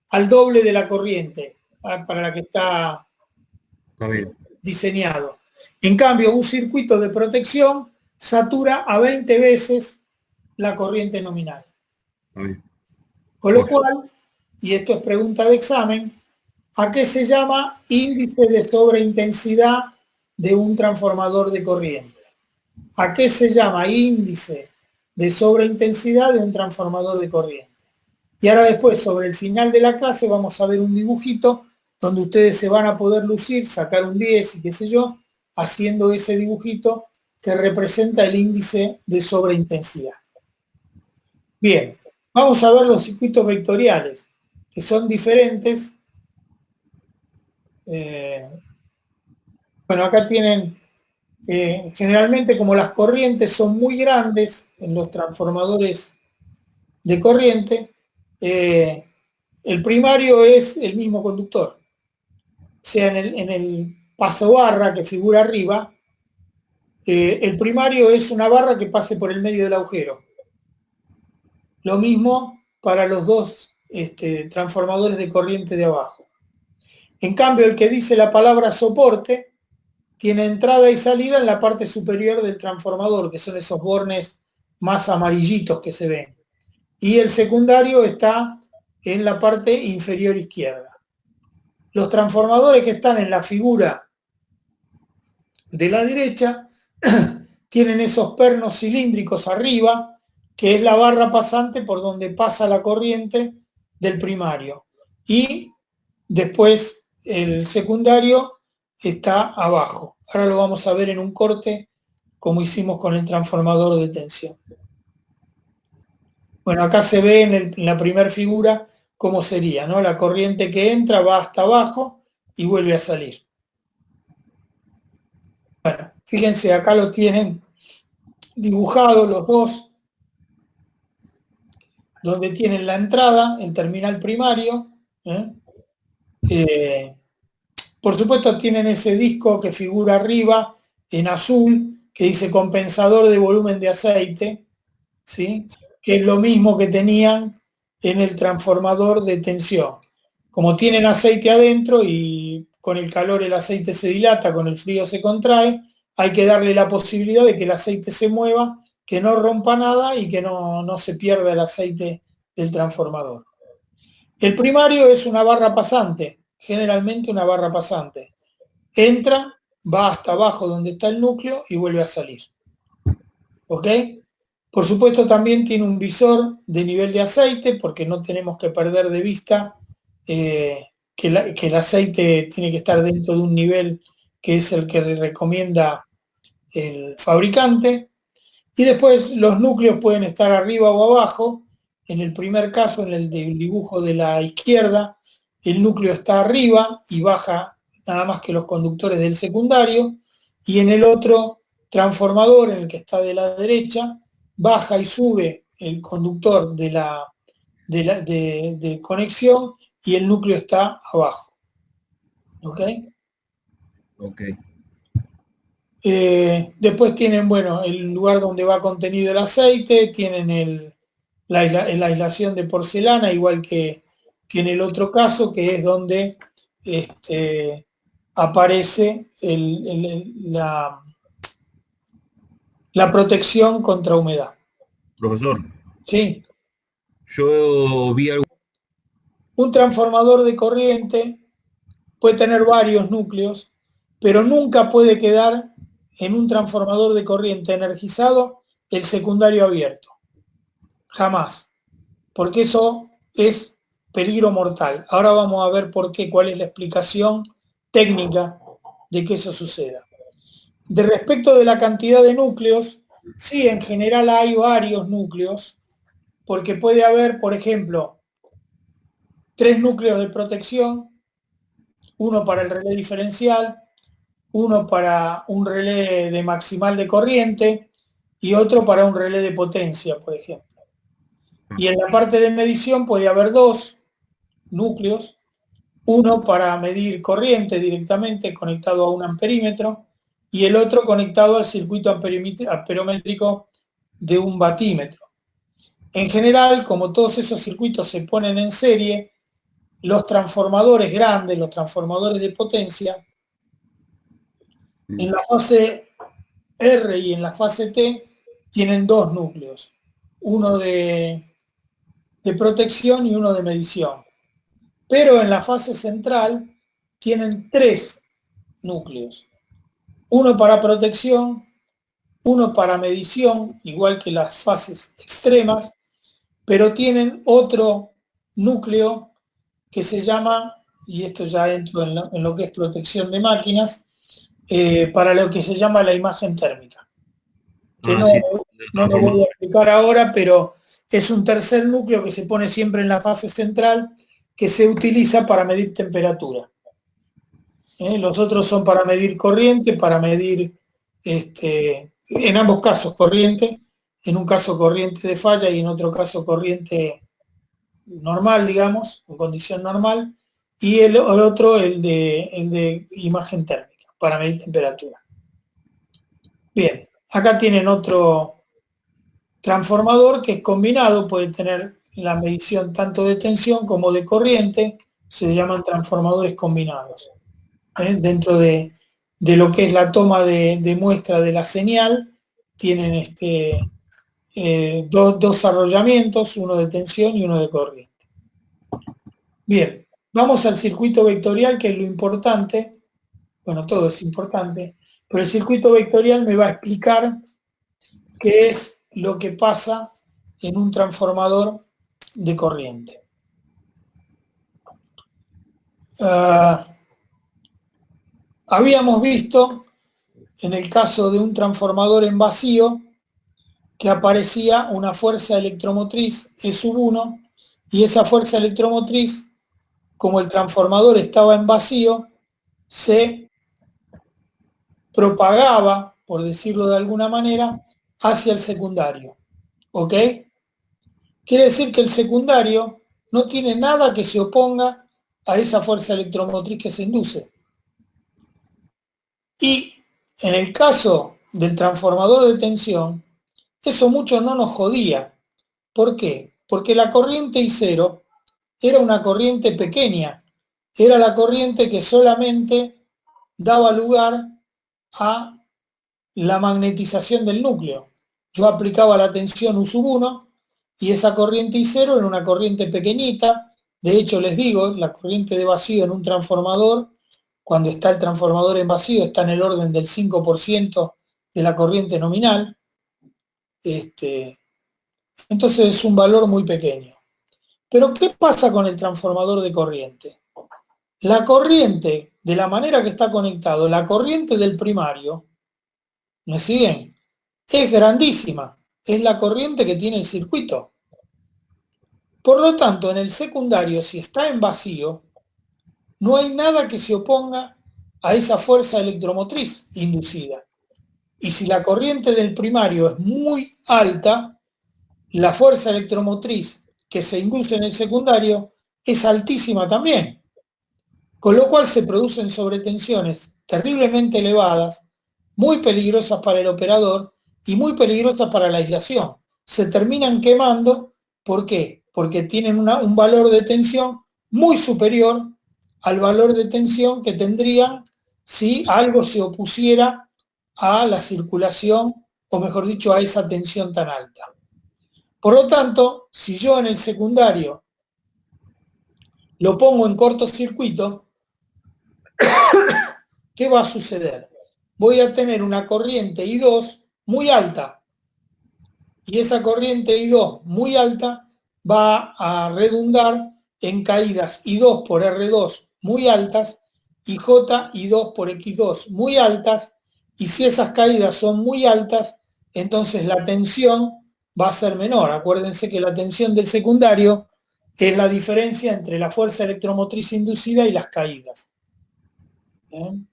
al doble de la corriente para la que está bien. diseñado. En cambio, un circuito de protección satura a 20 veces la corriente nominal. Está bien. Con lo cual, y esto es pregunta de examen, ¿a qué se llama índice de sobreintensidad de un transformador de corriente? ¿A qué se llama índice de sobreintensidad de un transformador de corriente? Y ahora después, sobre el final de la clase, vamos a ver un dibujito donde ustedes se van a poder lucir, sacar un 10 y qué sé yo, haciendo ese dibujito que representa el índice de sobreintensidad. Bien, vamos a ver los circuitos vectoriales, que son diferentes. Bueno, acá tienen, generalmente como las corrientes son muy grandes en los transformadores de corriente, el primario es el mismo conductor. O sea, en el paso barra que figura arriba, el primario es una barra que pase por el medio del agujero. Lo mismo para los dos transformadores de corriente de abajo. En cambio, el que dice la palabra soporte tiene entrada y salida en la parte superior del transformador, que son esos bornes más amarillitos que se ven. Y el secundario está en la parte inferior izquierda. Los transformadores que están en la figura de la derecha tienen esos pernos cilíndricos arriba, que es la barra pasante por donde pasa la corriente del primario. Y después el secundario está abajo. Ahora lo vamos a ver en un corte, como hicimos con el transformador de tensión. Bueno, acá se ve en la primera figura cómo sería, ¿no? La corriente que entra va hasta abajo y vuelve a salir. Bueno, fíjense, acá lo tienen dibujado los dos, donde tienen la entrada, el terminal primario. Por supuesto tienen ese disco que figura arriba en azul, que dice compensador de volumen de aceite, ¿sí? Que es lo mismo que tenían en el transformador de tensión. Como tienen aceite adentro y con el calor el aceite se dilata, con el frío se contrae, hay que darle la posibilidad de que el aceite se mueva, que no rompa nada y que no se pierda el aceite del transformador. El primario es una barra pasante, generalmente una barra pasante. Entra, va hasta abajo donde está el núcleo y vuelve a salir. ¿Ok? Por supuesto también tiene un visor de nivel de aceite, porque no tenemos que perder de vista que el aceite tiene que estar dentro de un nivel que es el que le recomienda el fabricante. Y después los núcleos pueden estar arriba o abajo. En el primer caso, en el del dibujo de la izquierda, el núcleo está arriba y baja nada más que los conductores del secundario, y en el otro transformador, en el que está de la derecha, baja y sube el conductor de conexión y el núcleo está abajo. ¿Ok? Ok. Después tienen, bueno, el lugar donde va contenido el aceite, tienen la aislación de porcelana, igual que en el otro caso, que es donde aparece la protección contra humedad. Profesor, Sí. yo vi algo. Un transformador de corriente puede tener varios núcleos, pero nunca puede quedar en un transformador de corriente energizado el secundario abierto. Jamás. Porque eso es peligro mortal. Ahora vamos a ver por qué, cuál es la explicación técnica de que eso suceda. De respecto de la cantidad de núcleos, sí, en general hay varios núcleos, porque puede haber, por ejemplo, 3 núcleos de protección, uno para el relé diferencial, uno para un relé de maximal de corriente y otro para un relé de potencia, por ejemplo. Y en la parte de medición puede haber 2 núcleos, uno para medir corriente directamente conectado a un amperímetro y el otro conectado al circuito amperométrico de un batímetro. En general, como todos esos circuitos se ponen en serie, los transformadores grandes, los transformadores de potencia, en la fase R y en la fase T tienen 2 núcleos, uno de protección y uno de medición. Pero en la fase central tienen 3 núcleos, uno para protección, uno para medición, igual que las fases extremas, pero tienen otro núcleo que se llama, y esto ya entro en lo que es protección de máquinas, para lo que se llama la imagen térmica. Que no lo voy a explicar ahora, pero es un tercer núcleo que se pone siempre en la fase central, que se utiliza para medir temperatura. Los otros son para medir corriente, para medir, en ambos casos corriente, en un caso corriente de falla y en otro caso corriente normal, digamos, en condición normal, y el otro, el de imagen térmica, para medir temperatura. Bien, acá tienen otro transformador que es combinado, puede tener la medición tanto de tensión como de corriente, se llaman transformadores combinados. Dentro de lo que es la toma de muestra de la señal, tienen dos arrollamientos, uno de tensión y uno de corriente. Bien, vamos al circuito vectorial, que es lo importante. Bueno, todo es importante, pero el circuito vectorial me va a explicar qué es lo que pasa en un transformador de corriente. Habíamos visto en el caso de un transformador en vacío que aparecía una fuerza electromotriz E1, y esa fuerza electromotriz, como el transformador estaba en vacío, se propagaba, por decirlo de alguna manera, hacia el secundario. ¿Ok? Quiere decir que el secundario no tiene nada que se oponga a esa fuerza electromotriz que se induce. Y en el caso del transformador de tensión, eso mucho no nos jodía. ¿Por qué? Porque la corriente I0 era una corriente pequeña, era la corriente que solamente daba lugar a la magnetización del núcleo. Yo aplicaba la tensión U1 y esa corriente I0 era una corriente pequeñita. De hecho, les digo, la corriente de vacío en un transformador, cuando está el transformador en vacío, está en el orden del 5% de la corriente nominal. Entonces es un valor muy pequeño. Pero ¿qué pasa con el transformador de corriente? La corriente, de la manera que está conectado, la corriente del primario, ¿me siguen? Es grandísima. Es la corriente que tiene el circuito. Por lo tanto, en el secundario, si está en vacío, no hay nada que se oponga a esa fuerza electromotriz inducida. Y si la corriente del primario es muy alta, la fuerza electromotriz que se induce en el secundario es altísima también. Con lo cual se producen sobretensiones terriblemente elevadas, muy peligrosas para el operador y muy peligrosas para la aislación. Se terminan quemando, ¿por qué? Porque tienen un valor de tensión muy superior al valor de tensión que tendrían si algo se opusiera a la circulación, o mejor dicho, a esa tensión tan alta. Por lo tanto, si yo en el secundario lo pongo en cortocircuito, ¿qué va a suceder? Voy a tener una corriente I2 muy alta, y esa corriente I2 muy alta va a redundar en caídas I2 por R2 muy altas y J I2 por X2 muy altas, y si esas caídas son muy altas, entonces la tensión va a ser menor. Acuérdense que la tensión del secundario es la diferencia entre la fuerza electromotriz inducida y las caídas. ¿Bien?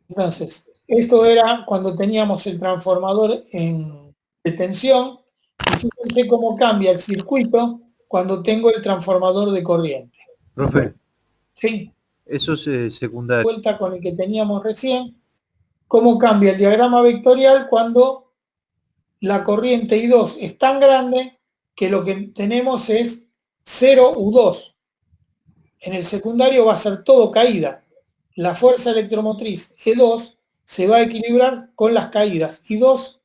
Entonces, esto era cuando teníamos el transformador de tensión, y fíjense cómo cambia el circuito cuando tengo el transformador de corriente. Profe, Sí. eso es secundario. Vuelta con el que teníamos recién, cómo cambia el diagrama vectorial cuando la corriente I2 es tan grande que lo que tenemos es 0 U2. En el secundario va a ser todo caída. La fuerza electromotriz E2 se va a equilibrar con las caídas I2,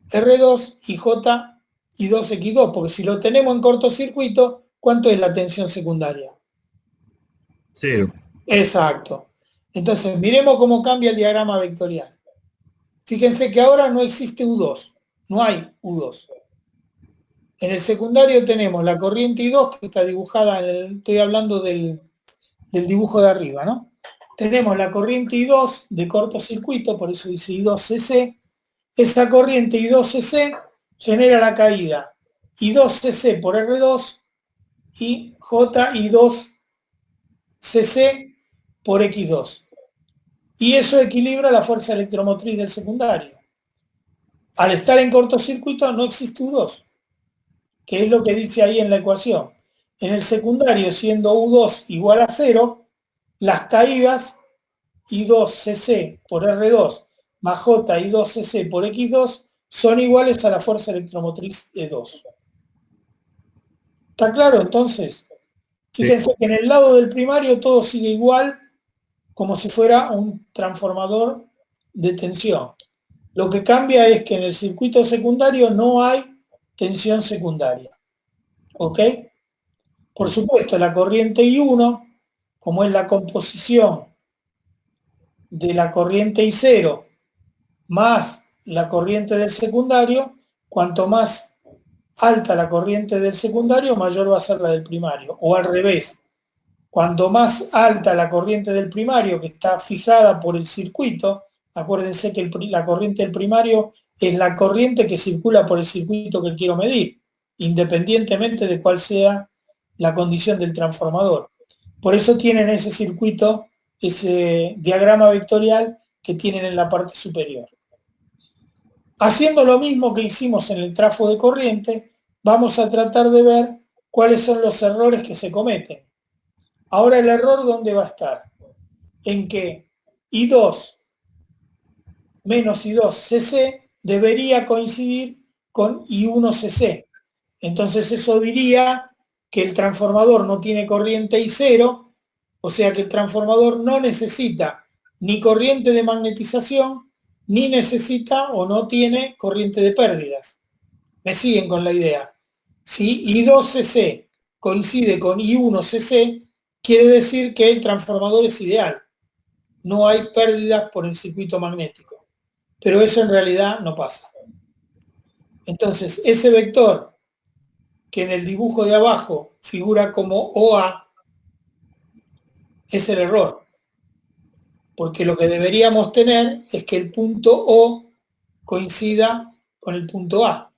R2 y J I2, X2, porque si lo tenemos en cortocircuito, ¿cuánto es la tensión secundaria? 0. Exacto. Entonces, miremos cómo cambia el diagrama vectorial. Fíjense que ahora no existe U2, no hay U2. En el secundario tenemos la corriente I2 que está dibujada, estoy hablando del dibujo de arriba, ¿no? Tenemos la corriente I2 de cortocircuito, por eso dice I2CC. Esa corriente I2CC genera la caída I2CC por R2 y J I2CC por X2. Y eso equilibra la fuerza electromotriz del secundario. Al estar en cortocircuito no existe U2, que es lo que dice ahí en la ecuación. En el secundario, siendo U2 igual a 0, las caídas I2CC por R2 más J I2CC por X2 son iguales a la fuerza electromotriz E2. ¿Está claro entonces? Fíjense que en el lado del primario todo sigue igual, como si fuera un transformador de tensión. Lo que cambia es que en el circuito secundario no hay tensión secundaria. ¿Ok? Por supuesto, la corriente I1, como es la composición de la corriente I0 más la corriente del secundario, cuanto más alta la corriente del secundario, mayor va a ser la del primario. O al revés, cuanto más alta la corriente del primario, que está fijada por el circuito, acuérdense que la corriente del primario es la corriente que circula por el circuito que quiero medir, independientemente de cuál sea la condición del transformador. Por eso tienen ese circuito, ese diagrama vectorial que tienen en la parte superior. Haciendo lo mismo que hicimos en el trafo de corriente, vamos a tratar de ver cuáles son los errores que se cometen. Ahora el error, ¿dónde va a estar? En que I2 menos I2CC debería coincidir con I1CC. Entonces eso diría que el transformador no tiene corriente I0, o sea que el transformador no necesita ni corriente de magnetización, ni necesita o no tiene corriente de pérdidas. ¿Me siguen con la idea? Si I2CC coincide con I1CC, quiere decir que el transformador es ideal. No hay pérdidas por el circuito magnético. Pero eso en realidad no pasa. Entonces, ese vector que en el dibujo de abajo figura como OA es el error. Porque lo que deberíamos tener es que el punto O coincida con el punto A,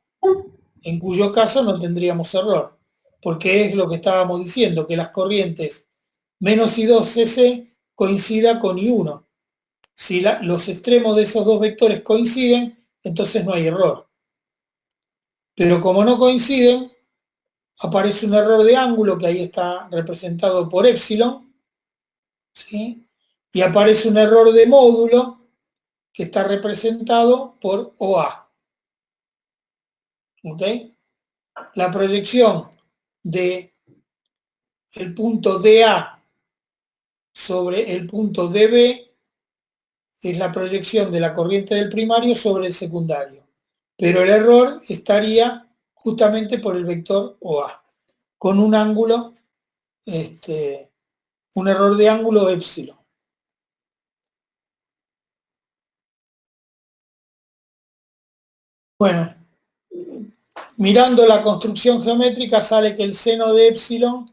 en cuyo caso no tendríamos error, porque es lo que estábamos diciendo, que las corrientes menos I2CC coincida con I1. Si los extremos de esos dos vectores coinciden, entonces no hay error. Pero como no coinciden, aparece un error de ángulo, que ahí está representado por épsilon, ¿sí? Y aparece un error de módulo, que está representado por OA. ¿Ok? La proyección de el punto DA sobre el punto DB es la proyección de la corriente del primario sobre el secundario. Pero el error estaría justamente por el vector OA, con un ángulo, un error de ángulo épsilon. Bueno, mirando la construcción geométrica sale que el seno de épsilon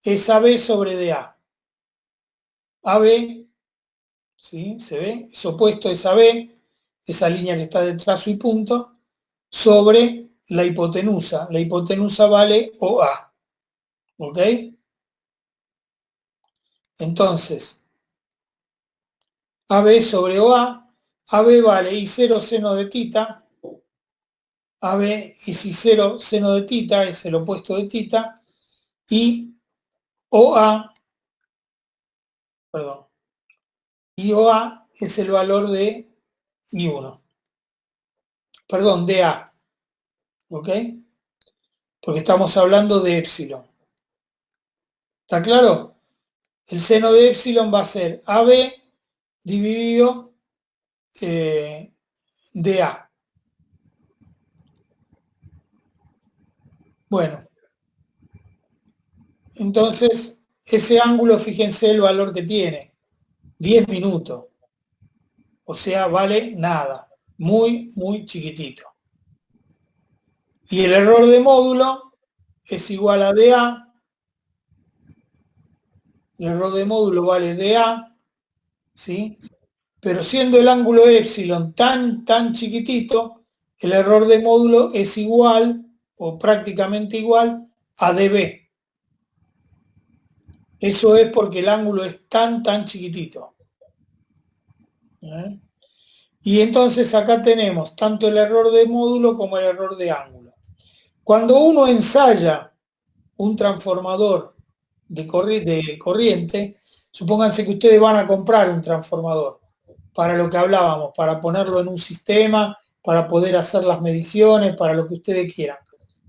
es AB sobre DA. AB, ¿sí? ¿Se ve? Es opuesto es AB, esa línea que está de trazo y punto, sobre la hipotenusa. La hipotenusa vale OA. ¿Ok? Entonces, AB sobre OA, AB vale I0 seno de tita, AB es I0 seno de tita, es el opuesto de tita, y OA, perdón, y OA es el valor de I1. Perdón, de A. ¿Ok? Porque estamos hablando de épsilon. ¿Está claro? El seno de épsilon va a ser AB dividido dA. Bueno, entonces ese ángulo, fíjense el valor que tiene, 10 minutos. O sea, vale nada, muy, muy chiquitito. Y el error de módulo es igual a dA. El error de módulo vale dA, ¿sí? Pero siendo el ángulo épsilon tan chiquitito, el error de módulo es igual o prácticamente igual a dB. Eso es porque el ángulo es tan chiquitito. ¿Eh? Y entonces acá tenemos tanto el error de módulo como el error de ángulo. Cuando uno ensaya un transformador de corriente, supónganse que ustedes van a comprar un transformador, para lo que hablábamos, para ponerlo en un sistema, para poder hacer las mediciones, para lo que ustedes quieran.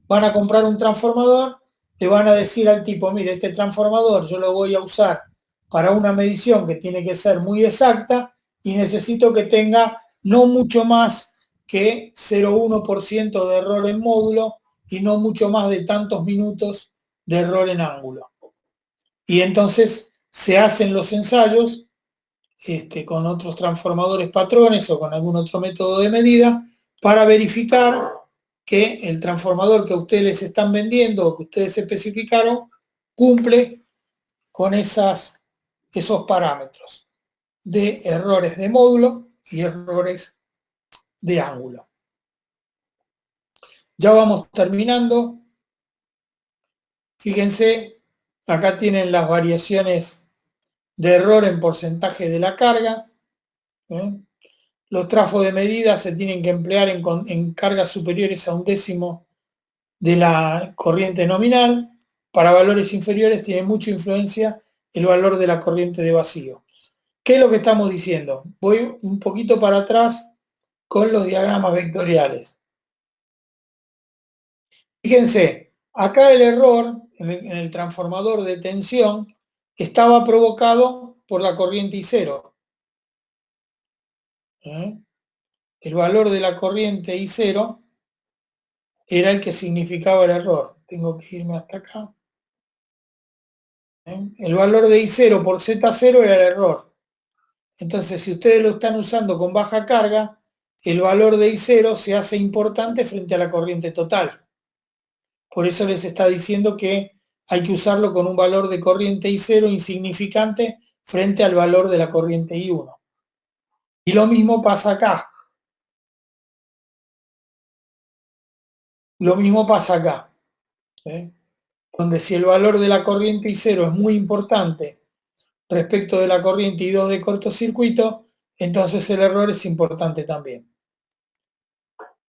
Van a comprar un transformador, le van a decir al tipo, mire, este transformador yo lo voy a usar para una medición que tiene que ser muy exacta y necesito que tenga no mucho más que 0,1% de error en módulo y no mucho más de tantos minutos de error en ángulo. Y entonces se hacen los ensayos con otros transformadores patrones o con algún otro método de medida para verificar que el transformador que ustedes les están vendiendo o que ustedes especificaron cumple con esos parámetros de errores de módulo y errores de ángulo. Ya vamos terminando. Fíjense, acá tienen las variaciones de error en porcentaje de la carga. Los trafos de medida se tienen que emplear en cargas superiores a 1/10 de la corriente nominal. Para valores inferiores tiene mucha influencia el valor de la corriente de vacío. ¿Qué es lo que estamos diciendo? Voy un poquito para atrás con los diagramas vectoriales. Fíjense, acá el error en el transformador de tensión estaba provocado por la corriente I0. El valor de la corriente I0 era el que significaba el error. Tengo que irme hasta acá. El valor de I0 por Z0 era el error. Entonces, si ustedes lo están usando con baja carga, el valor de I0 se hace importante frente a la corriente total. Por eso les está diciendo que hay que usarlo con un valor de corriente I0 insignificante frente al valor de la corriente I1. Y lo mismo pasa acá. Lo mismo pasa acá. Donde si el valor de la corriente I0 es muy importante respecto de la corriente y 2 de cortocircuito, entonces el error es importante también.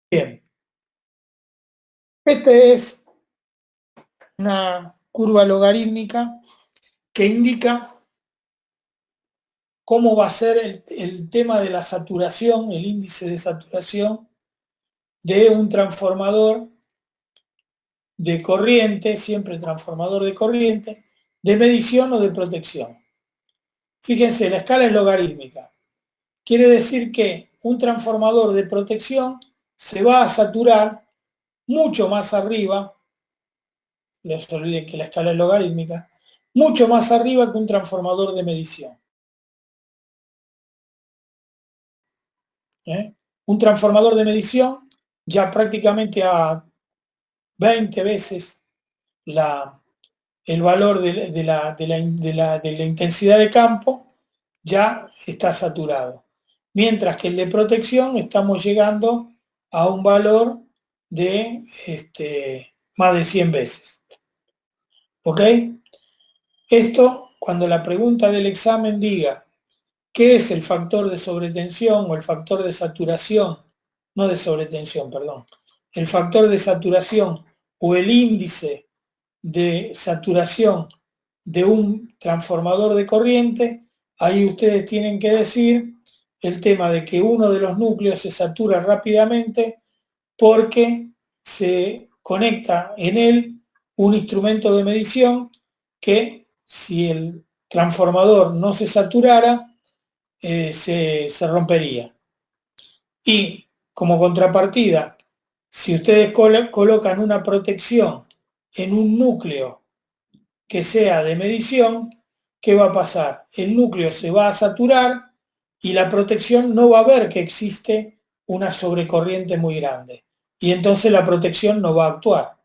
Bien. Esta es una curva logarítmica que indica cómo va a ser el tema de la saturación, el índice de saturación de un transformador de corriente, siempre transformador de corriente, de medición o de protección. Fíjense, la escala es logarítmica. Quiere decir que un transformador de protección se va a saturar mucho más arriba, no se olviden que la escala es logarítmica, mucho más arriba que un transformador de medición. Un transformador de medición ya prácticamente a 20 veces el valor de la intensidad de campo ya está saturado. Mientras que el de protección estamos llegando a un valor de más de 100 veces. ¿Ok? Esto, cuando la pregunta del examen diga ¿qué es el factor de sobretensión o el factor de saturación? No de sobretensión, perdón. El factor de saturación o el índice de saturación de un transformador de corriente, ahí ustedes tienen que decir el tema de que uno de los núcleos se satura rápidamente porque se conecta en él un instrumento de medición que si el transformador no se saturara, se rompería. Y como contrapartida, si ustedes colocan una protección en un núcleo que sea de medición, ¿qué va a pasar? El núcleo se va a saturar y la protección no va a ver que existe una sobrecorriente muy grande. Y entonces la protección no va a actuar.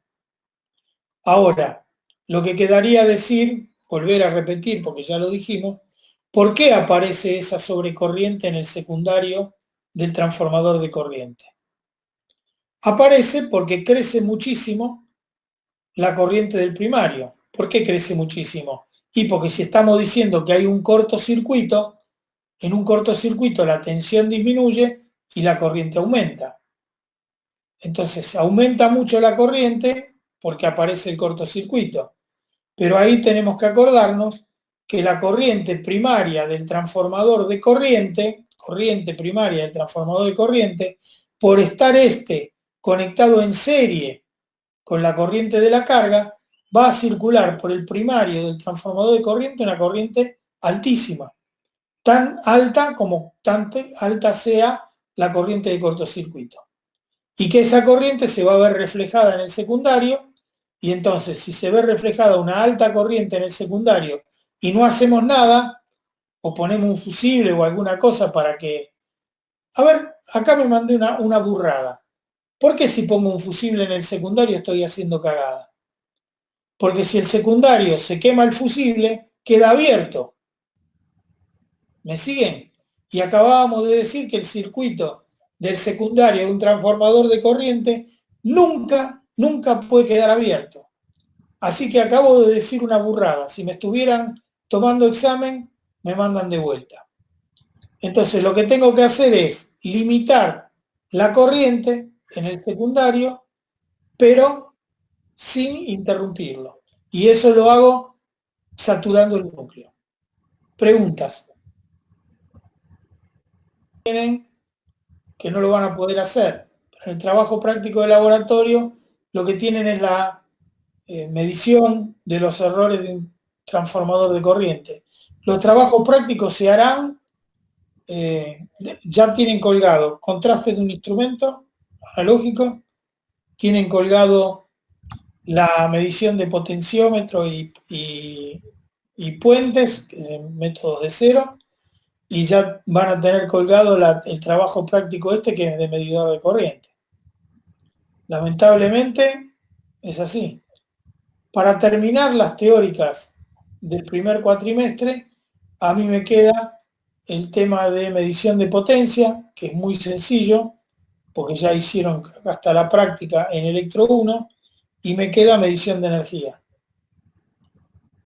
Ahora, lo que quedaría decir, volver a repetir, porque ya lo dijimos, ¿por qué aparece esa sobrecorriente en el secundario del transformador de corriente? Aparece porque crece muchísimo la corriente del primario. ¿Por qué crece muchísimo? Y porque si estamos diciendo que hay un cortocircuito, en un cortocircuito la tensión disminuye y la corriente aumenta. Entonces aumenta mucho la corriente porque aparece el cortocircuito. Pero ahí tenemos que acordarnos que la corriente primaria del transformador de corriente primaria del transformador de corriente, por estar conectado en serie con la corriente de la carga, va a circular por el primario del transformador de corriente una corriente altísima, tan alta como tan alta sea la corriente de cortocircuito. Y que esa corriente se va a ver reflejada en el secundario, y entonces si se ve reflejada una alta corriente en el secundario y no hacemos nada, o ponemos un fusible o alguna cosa para que... A ver, acá me mandé una burrada. ¿Por qué si pongo un fusible en el secundario estoy haciendo cagada? Porque si el secundario se quema el fusible, queda abierto. ¿Me siguen? Y acabábamos de decir que el circuito del secundario de un transformador de corriente nunca puede quedar abierto. Así que acabo de decir una burrada. Si me estuvieran tomando examen, me mandan de vuelta. Entonces lo que tengo que hacer es limitar la corriente en el secundario, pero sin interrumpirlo. Y eso lo hago saturando el núcleo. Preguntas. Tienen que no lo van a poder hacer. En el trabajo práctico de laboratorio lo que tienen es la medición de los errores de un transformador de corriente. Los trabajos prácticos se harán, ya tienen colgado contraste de un instrumento analógico, tienen colgado la medición de potenciómetro y puentes, métodos de cero, y ya van a tener colgado el trabajo práctico que es de medidor de corriente. Lamentablemente es así. Para terminar las teóricas del primer cuatrimestre, a mí me queda el tema de medición de potencia, que es muy sencillo, porque ya hicieron hasta la práctica en Electro 1, y me queda medición de energía.